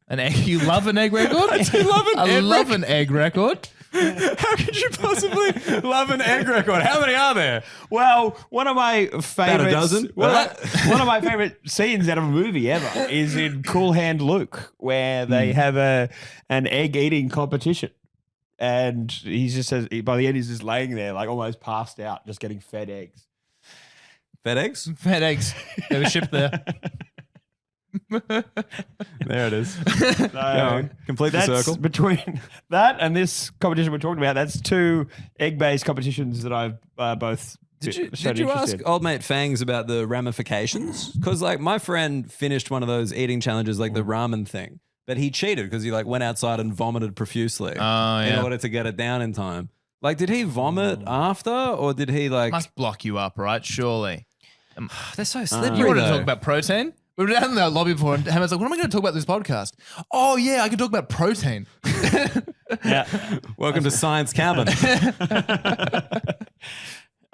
An egg? You love an egg record? I do love an egg love an egg record. How could you possibly love an egg record? How many are there? Well, one of my favorite About a dozen? one of my favorite scenes out of a movie ever is in Cool Hand Luke, where they have an egg eating competition. And he's just says by the end he's just laying there like almost passed out, just getting fed eggs. FedEggs? FedEggs. They were shipped there. There it is. So Go on. Complete the that's circle. between that and this competition we're talking about. That's 2 egg-based competitions that I've both. Did you showed ask interest in. old mate Fangs about the ramifications? Because like my friend finished one of those eating challenges, like the ramen thing, but he cheated because he like went outside and vomited profusely in order to get it down in time. Like, did he vomit after, or did he like? Must block you up, right? Surely. They're so slippery. You wanted to though. talk about protein? We were down in the lobby before, and Hammo's like, "What am I going to talk about this podcast?" Oh yeah, I can talk about protein. Yeah. Welcome to Science Cabin.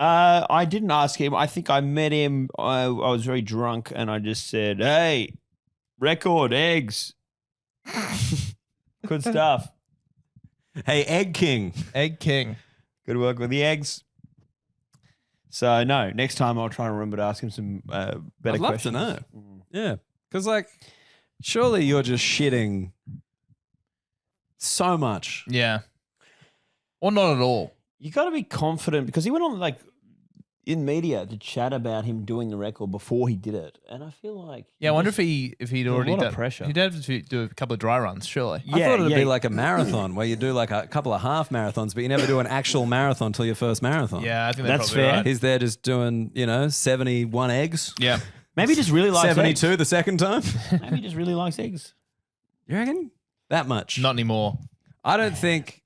I didn't ask him. I think I met him. I was very drunk, and I just said, "Hey, record eggs, good stuff. Hey, Egg King. Egg King. Good work with the eggs." So no, next time I'll try and remember to ask him some better I'd love questions. to know. Yeah, because like, surely you're just shitting so much. Yeah. Or not at all. You got to be confident because he went on like in media to chat about him doing the record before he did it, and I feel like Yeah, I wonder if he'd a already lot of done pressure. He'd have to do a couple of dry runs, surely. I thought it'd be like a marathon where you do like a couple of half marathons, but you never do an actual marathon till your first marathon. Yeah, I think That's probably fair. Right. He's there just doing, 71 eggs. Yeah. maybe he just really likes 72 eggs. the second time. Maybe he just really likes eggs. You reckon? That much? Not anymore. I don't think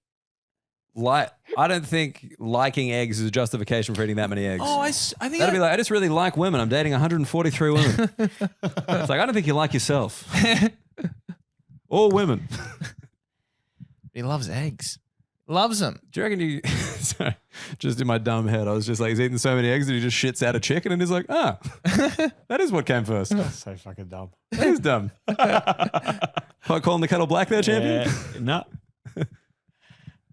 liking eggs is a justification for eating that many eggs. Oh, I think That'd be like, I just really like women. I'm dating 143 women. It's like, I don't think you like yourself. Or women. he loves eggs. Loves them. Do you reckon you... Sorry, just in my dumb head, I was just like, he's eating so many eggs that he just shits out a chicken and he's like, that is what came first. That's so fucking dumb. That is dumb. Quite calling the kettle black there, champion? No.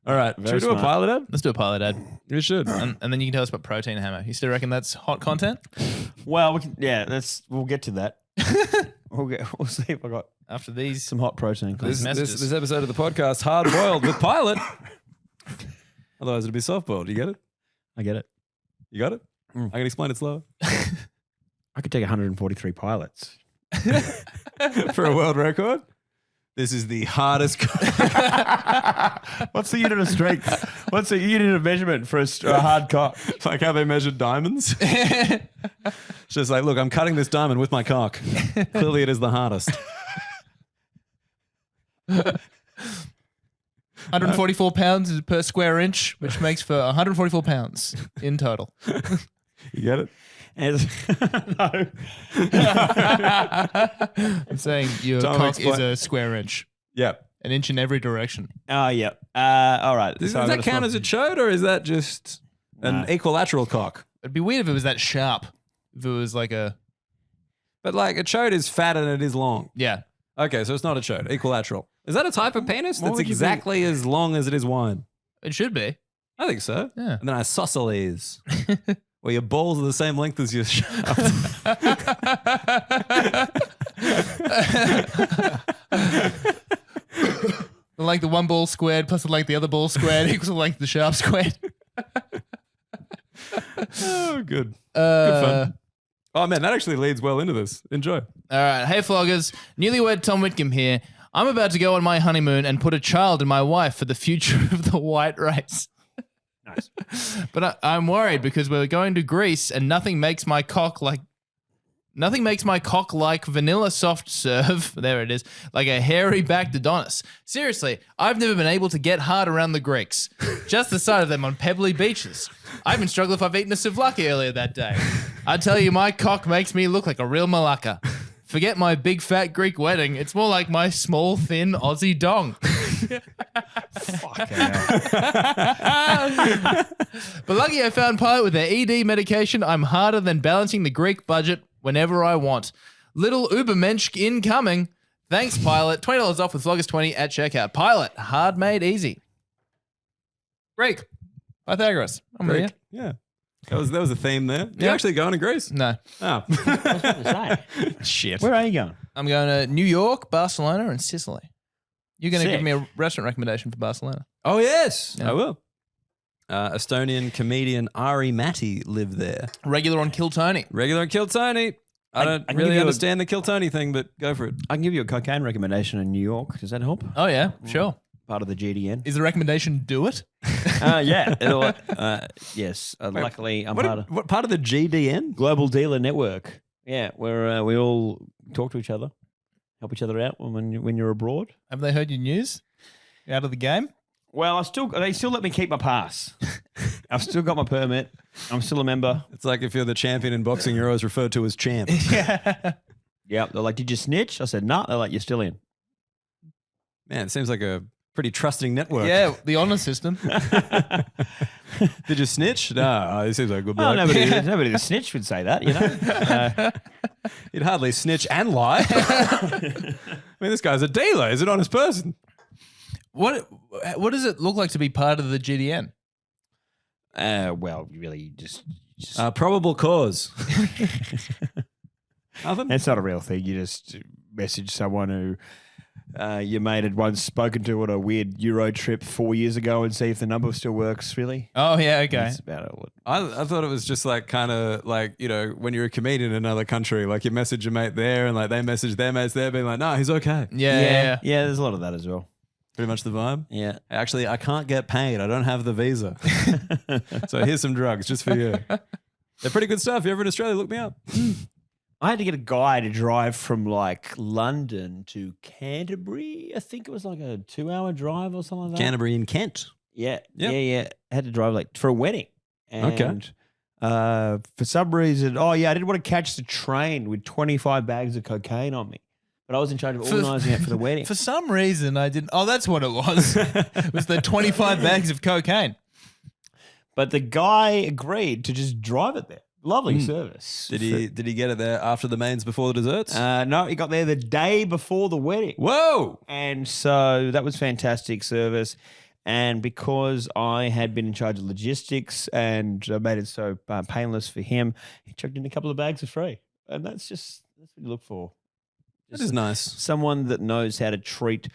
All right. Very Should we do a smart. pilot ad? Let's do a pilot ad. We should. And then you can tell us about protein hammer. You still reckon that's hot content? Well, we'll get to that. We'll see if I got After these some hot protein. This messages. episode of the podcast, Hard Boiled with Pilot. Otherwise, it'd be soft boiled. You get it? I get it. You got it? I can explain it slower. I could take 143 pilots. For a world record. This is the hardest. What's the unit of strength? What's the unit of measurement for a hard cock? It's like how they measured diamonds. It's just like, look, I'm cutting this diamond with my cock. Clearly, it is the hardest. 144 pounds is per square inch, which makes for 144 pounds in total. You get it? No. I'm saying your Tom, cock explain. is a square inch. Yep. An inch in every direction. Oh, yeah. All right. Does So I've that got to count as a chode, or is that just an equilateral cock? It'd be weird if it was that sharp. If it was like a... But like a chode is fat and it is long. Yeah. Okay, so it's not a chode. Equilateral. Is that a type of penis What that's would you exactly as long as it is wide? It should be. I think so. Yeah. And then isosceles. Well, your balls are the same length as your shaft. Like the one ball squared plus like the other ball squared equals the length of the shaft squared. Oh, good. Good fun. Oh, man, that actually leads well into this. Enjoy. All right. Hey, floggers. Newlywed Tom Witcombe here. I'm about to go on my honeymoon and put a child in my wife for the future of the white race. Nice. But I'm worried because we're going to Greece and nothing makes my cock like vanilla soft serve. There it is. Like a hairy backed Adonis. Seriously, I've never been able to get hard around the Greeks. Just the sight of them on pebbly beaches. I even struggle if I've eaten a souvlaki earlier that day. I tell you, my cock makes me look like a real malacca. Forget my big fat Greek wedding. It's more like my small, thin Aussie dong. Fuck hell. But lucky I found Pilot with their ED medication. I'm harder than balancing the Greek budget whenever I want. Little Ubermensch incoming. Thanks, Pilot. $20 off with Floggers20 at checkout. Pilot, hard made easy. Greek. Pythagoras. I'm with you. Yeah. That was a theme there. You're Yeah. actually going to Greece? No. Oh. I was about to say. Shit. Where are you going? I'm going to New York, Barcelona, and Sicily. You're going to give Sick. me a restaurant recommendation for Barcelona. Oh, yes. Yeah. I will. Estonian comedian Ari Matti lived there. Regular on Kill Tony. Regular Kill Tony. I don't I can really give you a- understand the Kill Tony thing, but go for it. I can give you a cocaine recommendation in New York. Does that help? Oh, yeah. Sure. Part of the GDN. Is the recommendation do it? Yeah. Yes. Luckily, I'm part of What part of the GDN? Global Dealer Network. Yeah, where we all talk to each other, help each other out when you're abroad. Have they heard your news? You're out of the game? Well, they still let me keep my pass. I've still got my permit. I'm still a member. It's like if you're the champion in boxing, you're always referred to as champ. Yeah. Yep. They're like, "Did you snitch?" I said, "No." They're like, "You're still in." Man, it seems like a pretty trusting network. Yeah, the honor system. Did you snitch? No, it seems like a good Well, bloke. nobody that snitched would say that, you know. You'd hardly snitch and lie. I mean, this guy's a dealer. He's an honest person. What does it look like to be part of the GDN? Well, you really just Probable cause. Nothing? that's not a real thing. You just message someone who your mate had once spoken to on a weird Euro trip 4 years ago and see if the number still works. Really, Oh, yeah, okay. that's about it. I thought it was just like kind of like, you know, when you're a comedian in another country, like you message your mate there and like they message their mates there being like, no, he's okay. Yeah. yeah. There's a lot of that as well. Pretty much the vibe. Yeah. Actually, I can't get paid. I don't have the visa. So here's some drugs just for you. They're pretty good stuff. If you're ever in Australia, look me up. I had to get a guy to drive from like London to Canterbury. I think it was like a 2-hour drive or something like that. Canterbury in Kent. Yeah, Yep. yeah. I had to drive like for a wedding. Okay. And for some reason, I didn't want to catch the train with 25 bags of cocaine on me. But I was in charge of organising it for the wedding. For some reason, I didn't. Oh, that's what it was. It was the 25 bags of cocaine. But the guy agreed to just drive it there. Lovely service. Did he get it there after the mains before the desserts? No, he got there the day before the wedding. Whoa! And so that was fantastic service. And because I had been in charge of logistics and made it so painless for him, he chucked in a couple of bags for free. And that's what you look for. That is nice. Someone that knows how to treat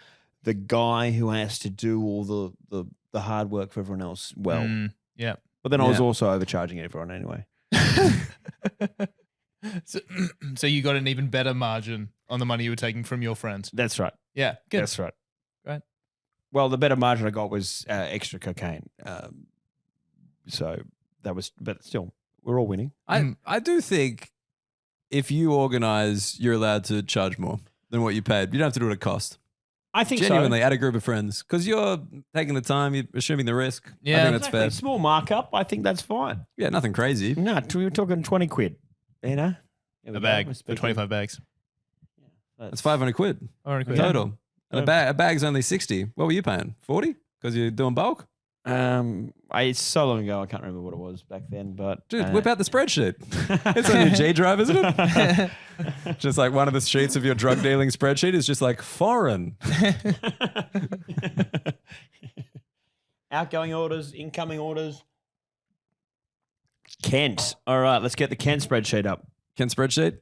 the guy who has to do all the hard work for everyone else well. Yeah. But then I was Yeah. also overcharging everyone anyway. So you got an even better margin on the money you were taking from your friends. That's right. Yeah. Good. That's right. Right. Well, the better margin I got was extra cocaine. So that was, but still, we're all winning. I do think if you organise, you're allowed to charge more than what you paid. You don't have to do it at cost. I think Genuinely, at a group of friends. Because you're taking the time, you're assuming the risk. Yeah. I think that's Exactly. fair. Small markup. I think that's fine. Yeah, nothing crazy. No, we were talking 20 quid. You know, There we A go. bag We're for speaking- 25 bags. That's 500 quid Already total. And a bag's only 60. What were you paying? 40? Because you're doing bulk? It's so long ago, I can't remember what it was back then. But Dude, whip out the spreadsheet. It's on your G drive, isn't it? Just like one of the sheets of your drug dealing spreadsheet is just like foreign. outgoing orders, incoming orders. Kent. All right, let's get the Kent spreadsheet up. Kent spreadsheet.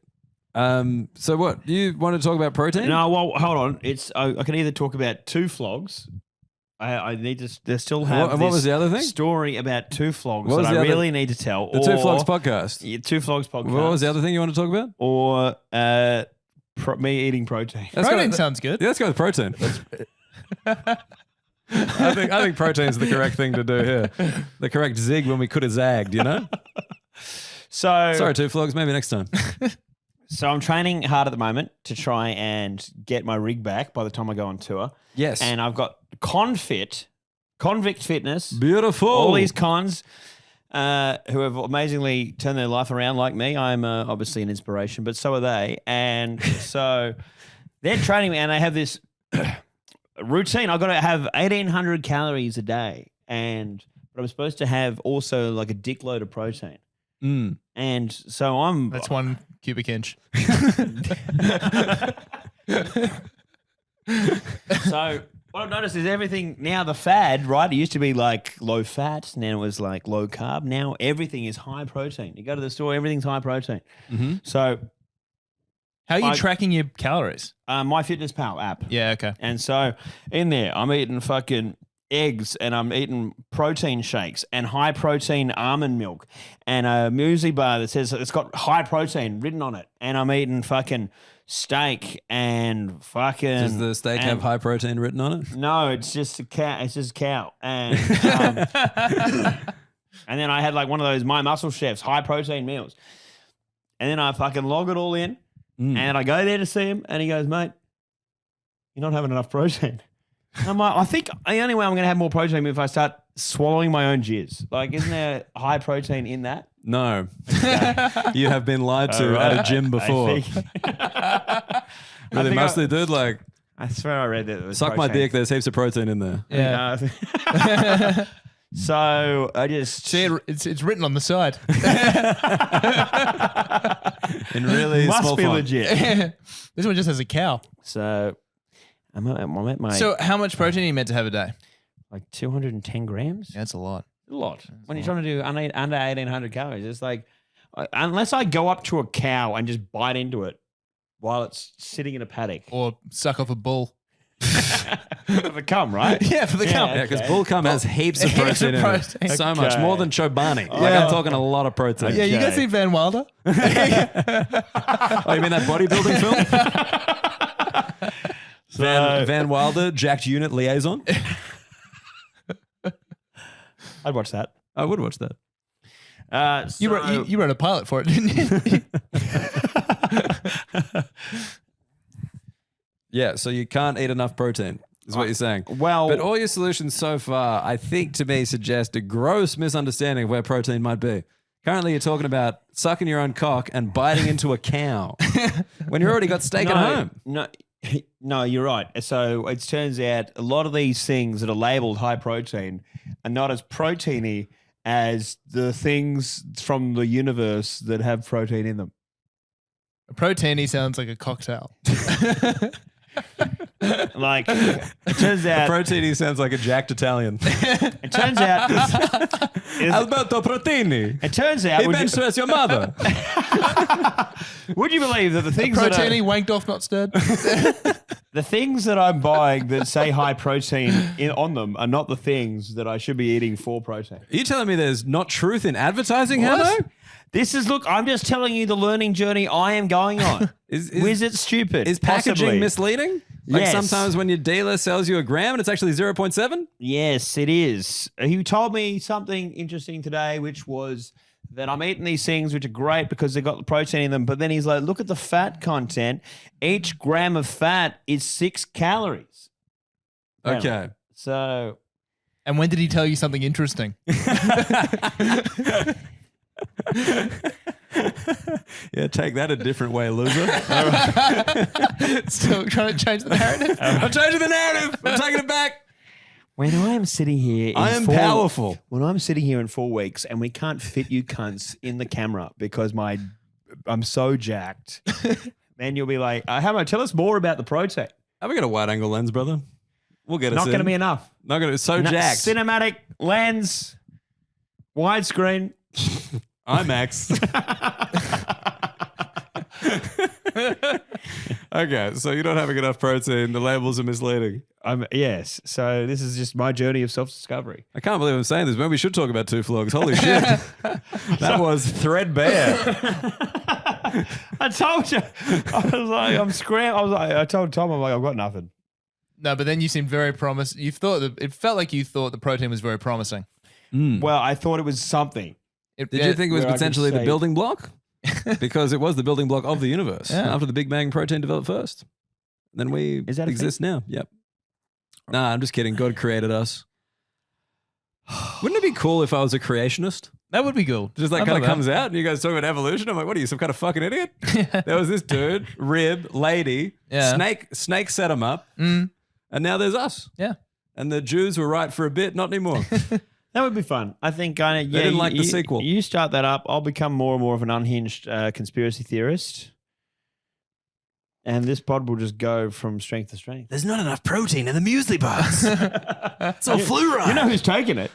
So what? You want to talk about protein? No, well, hold on. It's I can either talk about two flogs. I need to. They still have. What was the other thing? Story about two flogs What was that the I other- really need to tell. The Two Flogs podcast. Yeah, two flogs podcast. What was the other thing you want to talk about? Or me eating protein. Let's go Protein with- sounds good. Yeah, let's go with protein. I think protein's the correct thing to do here. The correct zig when we could have zagged, you know? So Sorry, Two Flogs, maybe next time. So I'm training hard at the moment to try and get my rig back by the time I go on tour. Yes. And I've got Convict Fitness. Beautiful. All these cons who have amazingly turned their life around like me. I'm obviously an inspiration, but so are they. And so they're training me, and they have this routine. I've got to have 1,800 calories a day, but I'm supposed to have also like a dick load of protein. Mm. And so That's 1 cubic inch. So what I've noticed is everything now, the fad, right? It used to be like low fat, now it was like low carb. Now everything is high protein. You go to the store, everything's high protein. Mm-hmm. So How are you tracking your calories? MyFitnessPal app. Yeah, okay. And so in there, I'm eating fucking eggs, and I'm eating protein shakes and high protein almond milk and a muesli bar that says it's got high protein written on it. And I'm eating fucking steak and fucking. Does the steak have high protein written on it? No, it's just a cow. It's just a cow. And and then I had like one of those My Muscle Chefs high protein meals. And then I fucking log it all in, and I go there to see him, and he goes, "Mate, you're not having enough protein." I'm like, I think the only way I'm going to have more protein is if I start swallowing my own jizz. Like, isn't there high protein in that? No. You have been lied to at a gym before. Really, mostly, dude, like, I swear I read that. It was suck my protein. dick, there's heaps of protein in there. Yeah. So I just See, it's written on the side. In really must small be font. legit. This one just has a cow. So I'm at my So how much protein are you meant to have a day? like 210 grams. Yeah, that's a lot. A lot. When you're trying to do under 1,800 calories, it's like, unless I go up to a cow and just bite into it while it's sitting in a paddock. Or suck off a bull. For the cum, right? Yeah, for the cow. Yeah, because Okay. bull cum has heaps of Heaps protein of in protein. it. So much. Okay. More than Chobani. Like, Yeah. I'm talking a lot of protein. Yeah, you guys Okay. see Van Wilder? Oh, you mean that bodybuilding film? Van Wilder, jacked unit liaison? I'd watch that. I would watch that. You wrote a pilot for it, didn't you? Yeah, so you can't eat enough protein, is what you're saying. Well, But all your solutions so far, I think, to me, suggest a gross misunderstanding of where protein might be. Currently, you're talking about sucking your own cock and biting into a cow when you already got steak at home. No, you're right. So it turns out a lot of these things that are labeled high protein are not as proteiny as the things from the universe that have protein in them. Proteiny sounds like a cocktail. Like, it turns out. Proteiny sounds like a jacked Italian. It turns out. Alberto Proteini. It turns out. He bench stressed your mother. Would you believe that the things that Proteiny wanked off, not stirred. the things that I'm buying that say high protein on them are not the things that I should be eating for protein? Are you telling me there's not truth in advertising, Hammo? This is, look, I'm just telling you the learning journey I am going on. Is Was it stupid? Is packaging Possibly. misleading? Like Yes. sometimes when your dealer sells you a gram and it's actually 0.7? Yes, it is. He told me something interesting today, which was that I'm eating these things, which are great because they've got the protein in them. But then he's like, look at the fat content. Each gram of fat is 6 calories. Okay. So And when did he tell you something interesting? Yeah, take that a different way, loser. Still trying to change the narrative? I'm changing the narrative. I'm taking it back. when I am sitting here, I am powerful. When I'm sitting here in 4 weeks and we can't fit you cunts in the camera because I'm so jacked, then you'll be like, Hammo, tell us more about the protein. Have we got a wide angle lens, brother? We'll get it. Not going to be enough. Not going to. So No, jacked. Cinematic lens, widescreen. IMAX. Okay, so you're not having enough protein. The labels are misleading. Yes. So this is just my journey of self-discovery. I can't believe I'm saying this. Maybe we should talk about two flogs. Holy shit. That was threadbare. I told you. I was like, I'm scrambling. I told Tom, I'm like, I've got nothing. No, but then you seemed very promising. You thought it felt like you thought the protein was very promising. Well, I thought it was something. Did you think it was where I could potentially the say- building block? Because it was the building block of the universe. Yeah. After the Big Bang, protein developed first. Then we Is that a exist now. Yep. Nah, I'm just kidding. God created us. Wouldn't it be cool if I was a creationist? That would be cool. Just like I'd kind of love comes out and you guys talk about evolution. I'm like, what are you, some kind of fucking idiot? There was this dude, rib, lady, Yeah. snake set him up, Mm. and now there's us. Yeah. And the Jews were right for a bit, not anymore. That would be fun. I think kind of. They didn't like the sequel. You start that up, I'll become more and more of an unhinged conspiracy theorist, and this pod will just go from strength to strength. There's not enough protein in the muesli bars. It's all fluoride. You know who's taking it?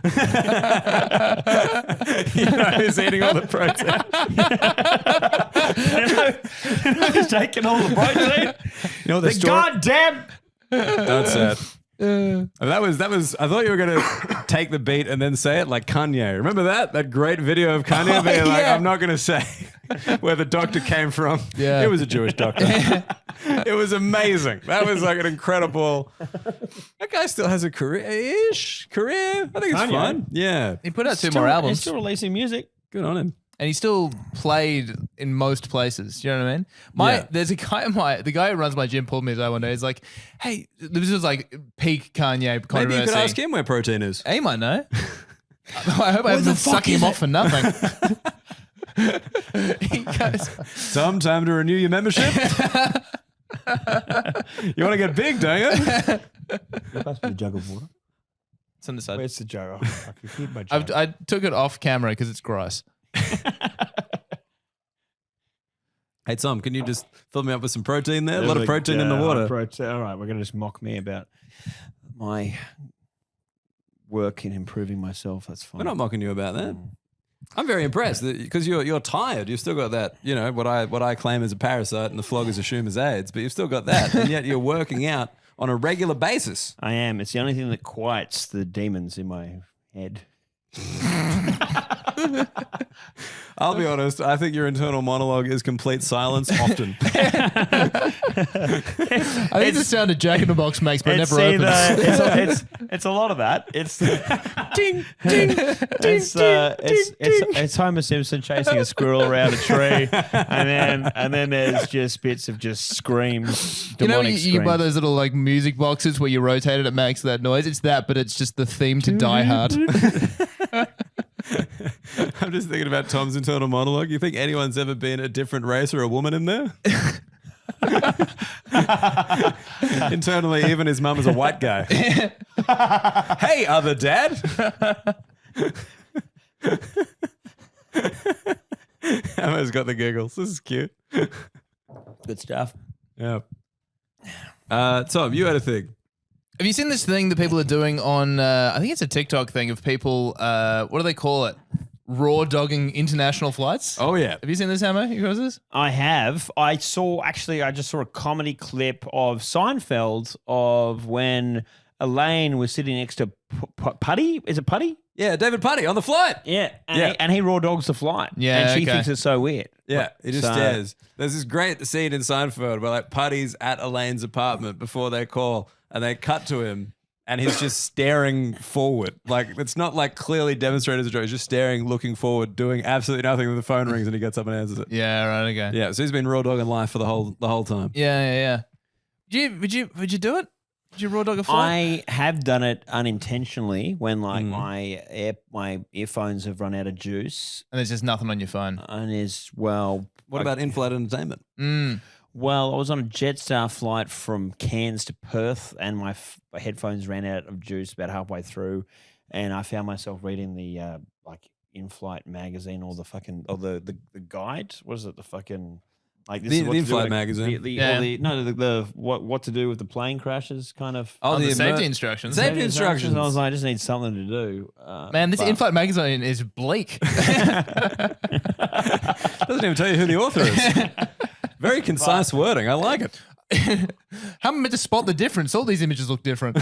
You know who's eating all the protein. you know who's taking all the protein? You know The goddamn. That's it. That was. I thought you were gonna take the beat and then say it like Kanye. Remember that? That great video of Kanye being like, yeah. "I'm not gonna say where the doctor came from." Yeah. It was a Jewish doctor. It was amazing. That was like an incredible. That guy still has a career-ish career. I think it's Kanye? fine. Yeah, He put out two Still- more He's albums. still releasing music. good on him. And he still played in most places. You know what I mean? Yeah. There's a guy the guy who runs my gym pulled me aside one day. He's like, "Hey, this was like peak Kanye controversy." Maybe you could ask him where protein is. He might know. I hope I haven't been sucking him off for nothing. He goes, Some time to renew your membership. You want to get big, don't you? Pass me a jug of water. it's on the side. Where's the jug? Oh, fuck, you feed my jug. I took it off camera because it's gross. Hey Tom, can you just fill me up with some protein there? A lot of protein in the water. All right, we're going to just mock me about my work in improving myself. That's fine. We're not mocking you about that. I'm very impressed because you're tired. You've still got that, you know, what I claim is a parasite and the floggers assume is AIDS, but you've still got that, and yet you're working out on a regular basis. I am. It's the only thing that quiets the demons in my head. I'll be honest. I think your internal monologue is complete silence often. I think the sound a Jack in the Box makes, but never opens. It's a lot of that. It's Ding, ding, ding, it's Homer Simpson chasing a squirrel around a tree, and then there's just bits of just screams. You know, Demonic you buy screams. those little like music boxes where you rotate it, it makes that noise. It's that, but it's just the theme to Die Hard. I'm just thinking about Tom's internal monologue. You think anyone's ever been a different race or a woman in there? Internally, even his mum is a white guy. Hey, other dad. Emma's got the giggles. This is cute. Good stuff. Yeah. Tom, you had a thing. Have you seen this thing that people are doing on, I think it's a TikTok thing of people, what do they call it? Raw dogging international flights? Oh, yeah. Have you seen this, Hammo? You guys this? I have. I just saw a comedy clip of Seinfeld of when Elaine was sitting next to Putty. Is it Putty? Yeah, David Putty on the flight. Yeah. Yeah. And he raw dogs the flight. Yeah, And she okay. thinks it's so weird. Yeah, he just So- stares. There's this great scene in Seinfeld where like Putty's at Elaine's apartment before they call and they cut to him and he's just staring forward. Like it's not like clearly demonstrated as a joke. He's just staring, looking forward, doing absolutely nothing when the phone rings and he gets up and answers it. Yeah, right, okay. Yeah, so he's been raw dogging life for the whole time. Yeah. Would you do it? Did you raw dog a flight? I have done it unintentionally when my earphones have run out of juice And there's just nothing on your phone. and What about in-flight entertainment? Well, I was on a Jetstar flight from Cairns to Perth, and my headphones ran out of juice about halfway through, and I found myself reading the in-flight magazine or the guide. What is it? The fucking Like this The- is what the to do in-flight with magazine. What to do with the plane crashes kind of. Oh, the safety emer- instructions. Safety instructions. I was like, I just need something to do. Man, this but- in-flight magazine is bleak. Doesn't even tell you who the author is. Very concise wording. I like it. How am I meant to spot the difference? All these images look different.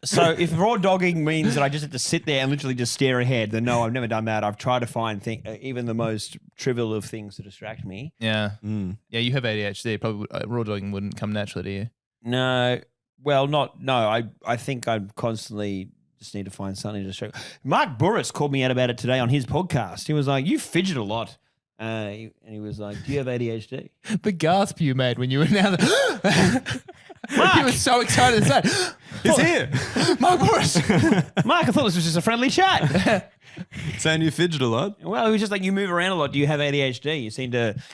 So if raw dogging means that I just have to sit there and literally just stare ahead, then no, I've never done that. I've tried to find even the most trivial of things to distract me. Yeah. Yeah, you have ADHD. Probably raw dogging wouldn't come naturally to you. No, well, no. I think I constantly just need to find something to distract. Mark Burris called me out about it today on his podcast. He was like, "You fidget a lot." And he was like, "Do you have ADHD?" The gasp you made when you were now. He was so excited to say, He's here. Mark Morris. Mark, I thought this was just a friendly chat. Saying you fidget a lot. Well, he was just like, "You move around a lot. Do you have ADHD?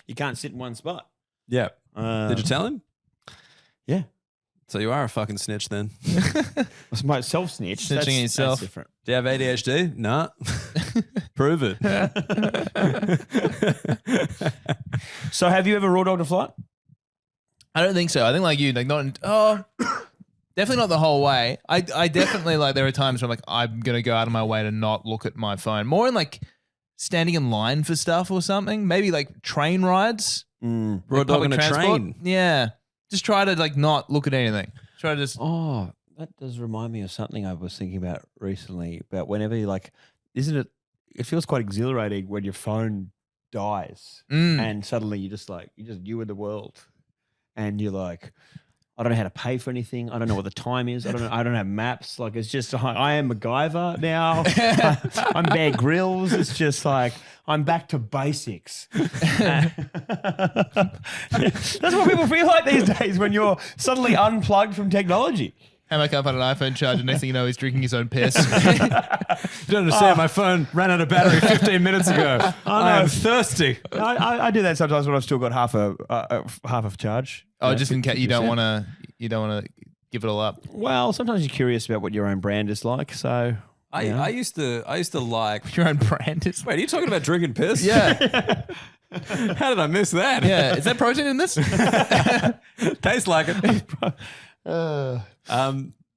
You can't sit in one spot." Yeah. Did you tell him? Yeah. So you are a fucking snitch then. It's my self-snitch. Snitching yourself. That's different. Do you have ADHD? Nah. Prove it. So have you ever raw dogged a flight? I don't think so. I think like you, like definitely not the whole way. I definitely like there are times where I'm like, I'm going to go out of my way to not look at my phone. More in like standing in line for stuff or something. Maybe like train rides. Raw Like dog public on a transport. train. Yeah. Just try to like not look at anything. Try to just. Oh, that does remind me of something I was thinking about recently. About whenever you like, isn't it? It feels quite exhilarating when your phone dies and suddenly you're just you in the world, and you're like, I don't know how to pay for anything. I don't know what the time is. I don't have maps. Like it's just I am MacGyver now. I'm Bear Grylls. It's just like I'm back to basics. That's what people feel like these days when you're suddenly unplugged from technology. Hammo can't find an iPhone charger. Next thing you know, he's drinking his own piss. You don't understand. My phone ran out of battery 15 minutes ago. I am thirsty. I do that sometimes when I've still got half a charge. Oh, just in case you don't want to give it all up. Well, sometimes you're curious about what your own brand is like. So I used to like. Your own brand is. Wait, are you talking about drinking piss? Yeah. How did I miss that? Yeah. Is that protein in this? Tastes like it. No,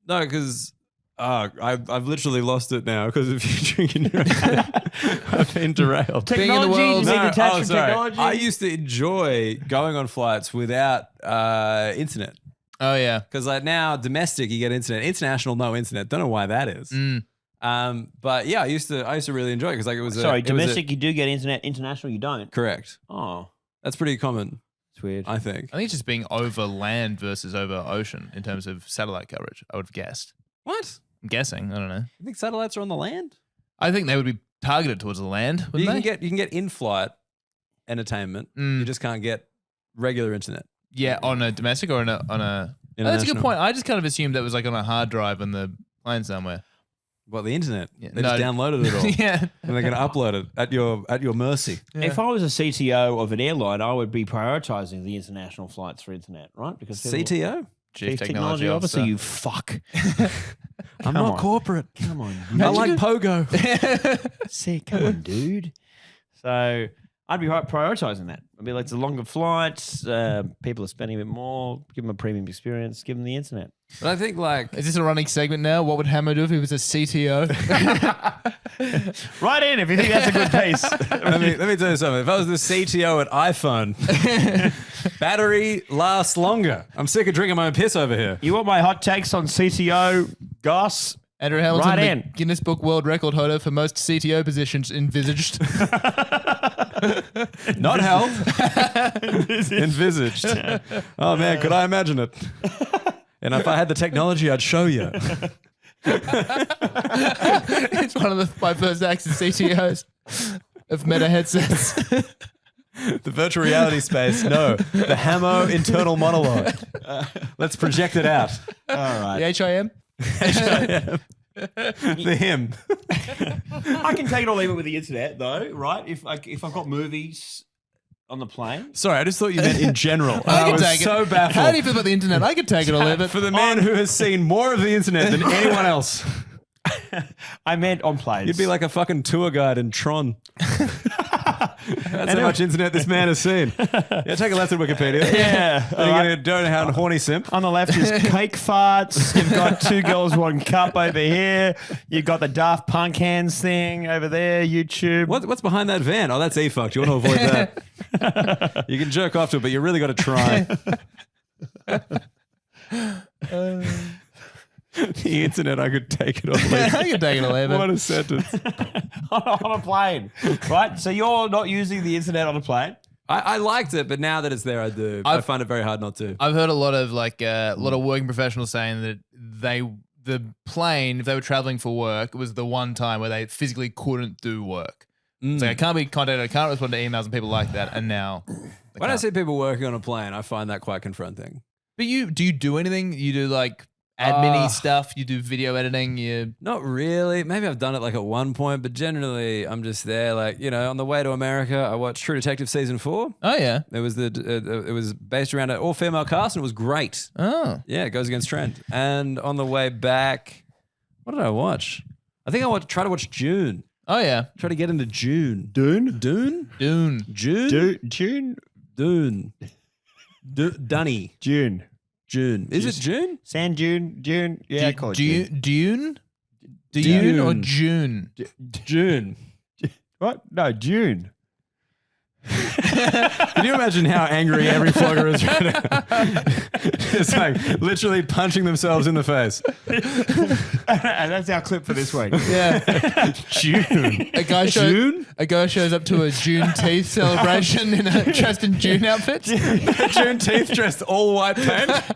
because I've literally lost it now because of you drinking your I've been derailed. Being in the world. being attached to sorry. technology. I used to enjoy going on flights without internet. Oh yeah. Because like now domestic you get internet, international no internet. Don't know why that is. But yeah, I used to really enjoy it because like it was domestic you do get internet, international you don't. correct. Oh, That's pretty common, it's weird. I think. I think it's just being over land versus over ocean in terms of satellite coverage. I would have guessed. What? I'm guessing. I don't know. You think satellites are on the land? I think they would be targeted towards the land. You Wouldn't they? can get in-flight entertainment. You just can't get regular internet. Yeah, on a domestic or on a. Oh, that's a good International. point. I just kind of assumed that was like on a hard drive on the plane somewhere. Well, the internet. Yeah. They just downloaded it all. Yeah. And they're going to upload it at your mercy. If I was a CTO of an airline, I would be prioritizing the international flights for internet, right? Because CTO? Chief Technology Officer, you fuck. I'm not corporate. Come on, I like Pogo. come on, dude. So I'd be prioritizing that. I'd be like, it's a longer flights. People are spending a bit more. Give them a premium experience. Give them the internet. But I think like Is this a running segment now? What would Hammo do if he was a CTO? Right in if you think that's a good piece. let me tell you something. If I was the CTO at iPhone, battery lasts longer. I'm sick of drinking my own piss over here. You want my hot takes on CTO, Goss? Andrew Hamilton, Right the in. Guinness Book World Record holder for most CTO positions envisaged. Not held. Envisaged. Oh man, could I imagine it? And if I had the technology, I'd show you. It's one of my first acts as CTOs of Meta headsets. The virtual reality space. No, the Hammo internal monologue. Let's project it out. All right. The HIM? The hymn. I can take it or leave it with the internet, though, right? If I've got movies on the plane. Sorry, I just thought you meant in general. I can was take it. so baffled. How do you feel about the internet? I could take it or leave it. For the man who has seen more of the internet than anyone else. I meant on planes. You'd be like a fucking tour guide in Tron. That's how much internet this man has seen. Yeah, take a left at Wikipedia. Yeah. Then you're going to go down horny simp. On the left is cake farts. You've got 2 girls, 1 cup over here. You've got the Daft Punk hands thing over there, YouTube. What's behind that van? Oh, that's e-fucked. You want to avoid that. You can jerk off to it, but you really got to try. The internet, I could take it or leave. I can take it or leave it. What a sentence. On a plane, right? So you're not using the internet on a plane? I liked it, but now that it's there, I do. I find it very hard not to. I've heard a lot of working professionals saying that the plane, if they were traveling for work, it was the one time where they physically couldn't do work. It's like I can't be contacted, I can't respond to emails and people like that. And now, When I see people working on a plane, I find that quite confronting. but do you do anything? You do like admin-y stuff? You do video editing? You Not really. Maybe I've done it like at one point, but generally I'm just there. Like, you know, on the way to America, I watched True Detective season 4. Oh yeah. It was based around an all-female cast, and it was great. Oh. Yeah, it goes against trend. And on the way back, what did I watch? I think I tried to watch June. Oh yeah. Try to get into June. Dune? Dune? Dune. June? June? Dune. Dunny. June. June. Is it June? Sand June? June? Yeah, I call it June. Dune? Dune or June? June. What? No, June. Can you imagine how angry every flogger is right now? Just like literally punching themselves in the face. And that's our clip for this week. Yeah. June. A guy shows up to a Juneteenth celebration in a dressed in June outfit. Juneteenth dressed all white paint. Like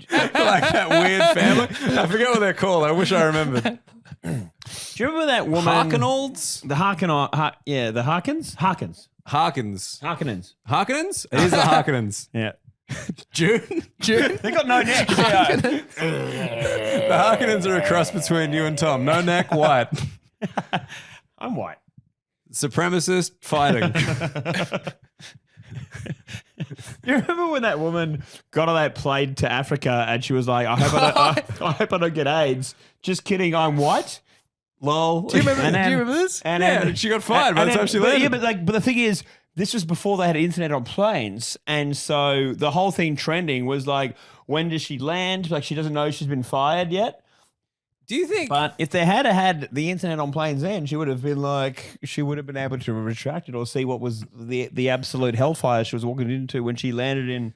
that weird family. I forget what they're called. I wish I remembered. Do you remember that woman? Harkenolds? The the Harkins? Harkins. Harkins. Harkonnens. Harkonnens? It is the Harkonnens. Yeah. June? They got no neck. Yeah. The Harkonnens are a cross between you and Tom. No neck, white. I'm white. Supremacist fighting. You remember when that woman got on that plane to Africa and she was like, I hope I don't get AIDS. Just kidding, I'm white. Lol. Do you remember this? And she got fired by the time she landed. Yeah, but the thing is, this was before they had internet on planes, and so the whole thing trending was like, when does she land? Like, she doesn't know she's been fired yet. Do you think? But if they had had the internet on planes then, she would have been able to retract it or see what was the absolute hellfire she was walking into when she landed in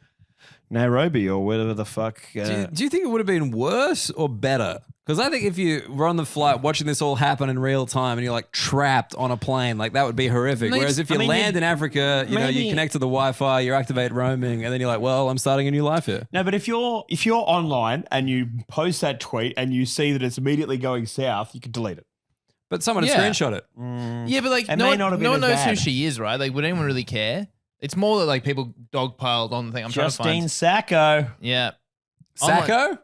Nairobi or whatever the fuck. Do you think it would have been worse or better? Because I think if you were on the flight watching this all happen in real time and you're like trapped on a plane, like that would be horrific. Whereas if you land in Africa, you connect to the Wi-Fi, you activate roaming, and then you're like, well, I'm starting a new life here. No, but if you're online and you post that tweet and you see that it's immediately going south, you can delete it. But someone would Yeah. screenshot it. Yeah, but like It no may not have one been as knows who bad. she is, right? Like, would anyone really care? It's more that like people dogpiled on the thing. I'm trying to Justine find. Sacco. Yeah. Sacco?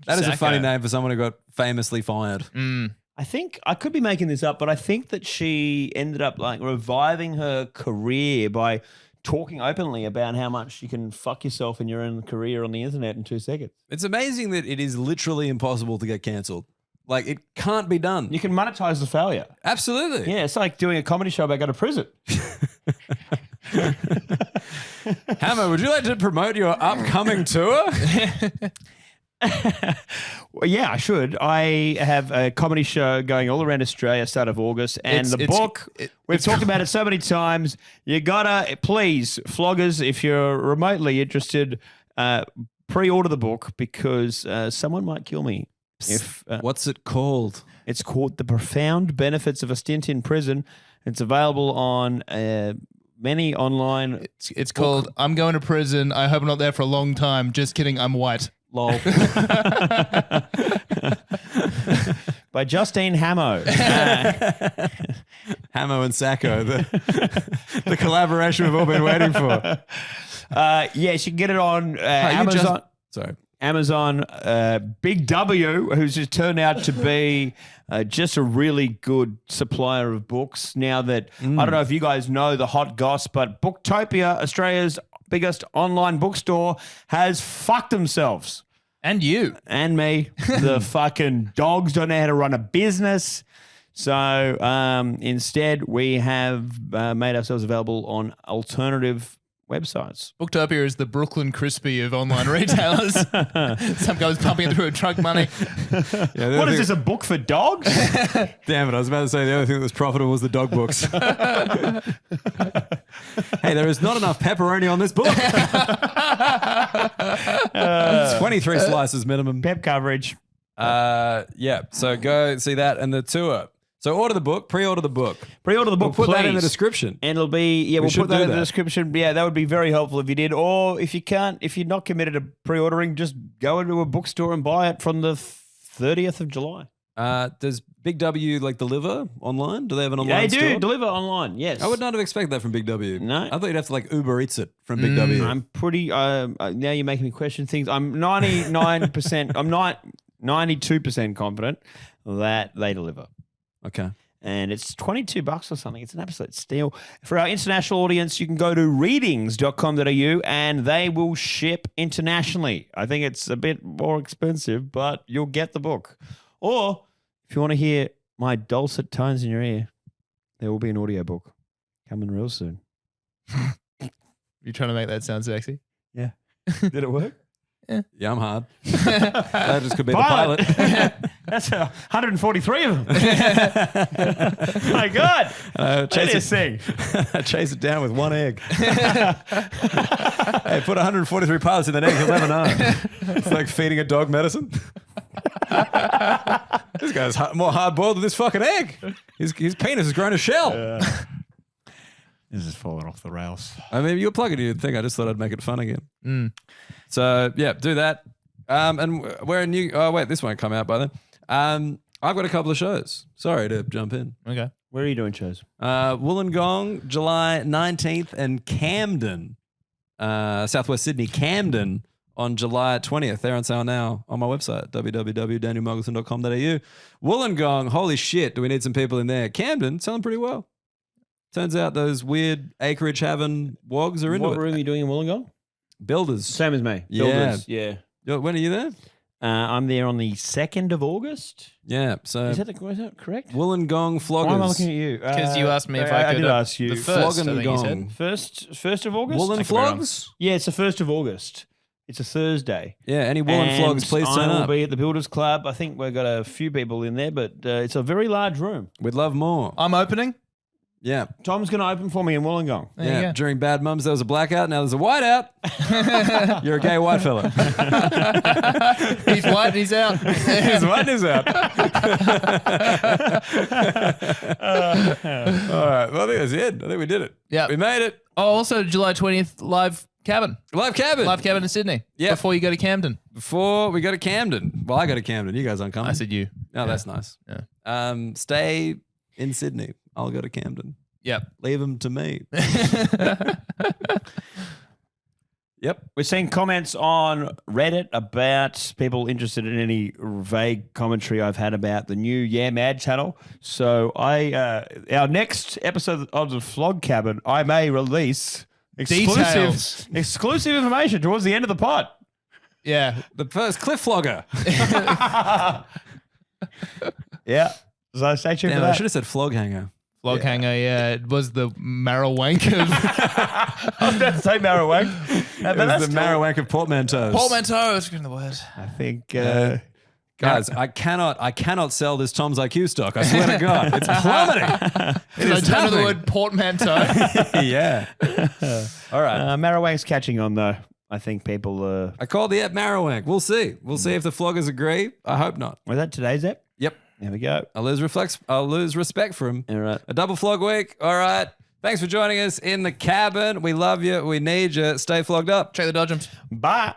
That is a funny Sacco. name for someone who got famously fired. I think I could be making this up, but I think that she ended up like reviving her career by talking openly about how much you can fuck yourself in your own career on the internet in 2 seconds. It's amazing that it is literally impossible to get cancelled. Like, it can't be done. You can monetize the failure. Absolutely. Yeah, it's like doing a comedy show about going to prison. Hammo, would you like to promote your upcoming tour? Well, yeah, I should. I have a comedy show going all around Australia, start of August, and we've talked about it so many times. You gotta, please, floggers, if you're remotely interested, pre-order the book because someone might kill me. If What's it called? It's called The Profound Benefits of a Stint in Prison. It's available on many online. It's called I'm Going to Prison. I hope I'm not there for a long time. Just kidding. I'm white. Lol. By Justine Hammo. Hammo and Sacco, the collaboration we've all been waiting for. Yes, you can get it on Amazon. Sorry. Amazon, Big W, who's just turned out to be just a really good supplier of books. Now that, I don't know if you guys know the hot goss, but Booktopia, Australia's biggest online bookstore, has fucked themselves. And you. And me. The fucking dogs don't know how to run a business. So instead, we have made ourselves available on alternative websites. Booktopia is the Brooklyn Crispy of online retailers. Some guy's pumping it through a truck money. Yeah, What is this, a book for dogs? Damn it, I was about to say the only thing that was profitable was the dog books. Hey, there is not enough pepperoni on this book. It's 23 slices minimum. Pep coverage. Yeah, so go see that and the tour. So order the book, pre-order the book. Pre-order the book, We'll put that in the please. description. And it'll be, we'll should put that do in the that. description. Yeah, that would be very helpful if you did. Or if you can't, if you're not committed to pre-ordering, just go into a bookstore and buy it from the 30th of July. Does Big W deliver online? Do they have an online They store? do deliver online, yes. I would not have expected that from Big W. No. I thought you'd have to Uber Eats it from Big W. I'm pretty, now you're making me question things. I'm 99%, I'm not 92% confident that they deliver. Okay. And it's $22 or something. It's an absolute steal. For our international audience, you can go to readings.com.au and they will ship internationally. I think it's a bit more expensive, but you'll get the book. Or if you want to hear my dulcet tones in your ear, there will be an audiobook coming real soon. You're trying to make that sound sexy? Yeah. Did it work? Yeah, I'm hard. That just could be the pilot. That's 143 of them. My God. Chase This thing. Chase it down with one egg. Hey, put 143 pilots in that egg, he'll never know. It's like feeding a dog medicine. This guy's more hard-boiled than this fucking egg. His penis has grown a shell. This is falling off the rails. I mean, you're plugging your thing. I just thought I'd make it fun again. So, yeah, do that. And we're in new... Oh, wait, this won't come out by then. I've got a couple of shows. Sorry to jump in. Okay. Where are you doing shows? Wollongong, July 19th, and Camden, Southwest Sydney, Camden, on July 20th. They're on sale now on my website, www.danielmuggleton.com.au. Wollongong, holy shit, do we need some people in there? Camden, selling pretty well. Turns out those weird acreage having wogs are into What it. room are you doing in Wollongong? Builders. Same as me. Yeah. Builders. Yeah. When are you there? I'm there on the 2nd of August. Yeah, so Is that correct? Wollongong Floggers. Why am I looking at you? Because you asked me if I could. I did ask you. The first, I think you Flog said. First of August? Woolen I could be wrong. Flogs? Yeah, it's the 1st of August. It's a Thursday. Yeah, any Woolen And Flogs, please turn I will up. be at the Builders Club. I think we've got a few people in there, but it's a very large room. We'd love more. I'm opening. Yeah. Tom's going to open for me in Wollongong. There you Yeah, go. during Bad Mums, there was a blackout. Now there's a whiteout. You're a gay white fella. He's white and he's out. His white is out. All right. Well, I think that's it. I think we did it. Yeah. We made it. Oh, also July 20th, live cabin. Live cabin. Live cabin in Sydney. Yeah. Before you go to Camden. Before we go to Camden. Well, I go to Camden. You guys aren't coming. I said you. Oh, that's nice. Yeah. Stay in Sydney. I'll go to Camden. Yep. Leave them to me. Yep. We're seeing comments on Reddit about people interested in any vague commentary I've had about the new Yeah Mad channel. So our next episode of the Flog Cabin, I may release Details. exclusive information towards the end of the pod. Yeah. The first cliff flogger. Yeah. So stay tuned Damn, for I that. should have said flog hanger. Flog hanger, yeah. It was the Marrowank of I was about to say Marrowank. It was the Marrowank of portmanteaus. portmanteau. I was getting the word. I think Guys, I cannot sell this Tom's IQ stock. I swear to God, it's plummeting. I don't know the word portmanteau. Yeah. All right. Marrowank's catching on though. I think people I called the app Marrowank. We'll see. We'll see if the floggers agree. I hope not. was that today's app? Yep. There we go. I'll lose respect for him. All right. A double flog week. All right. Thanks for joining us in the cabin. We love you. We need you. Stay flogged up. Check the dodgems. Bye.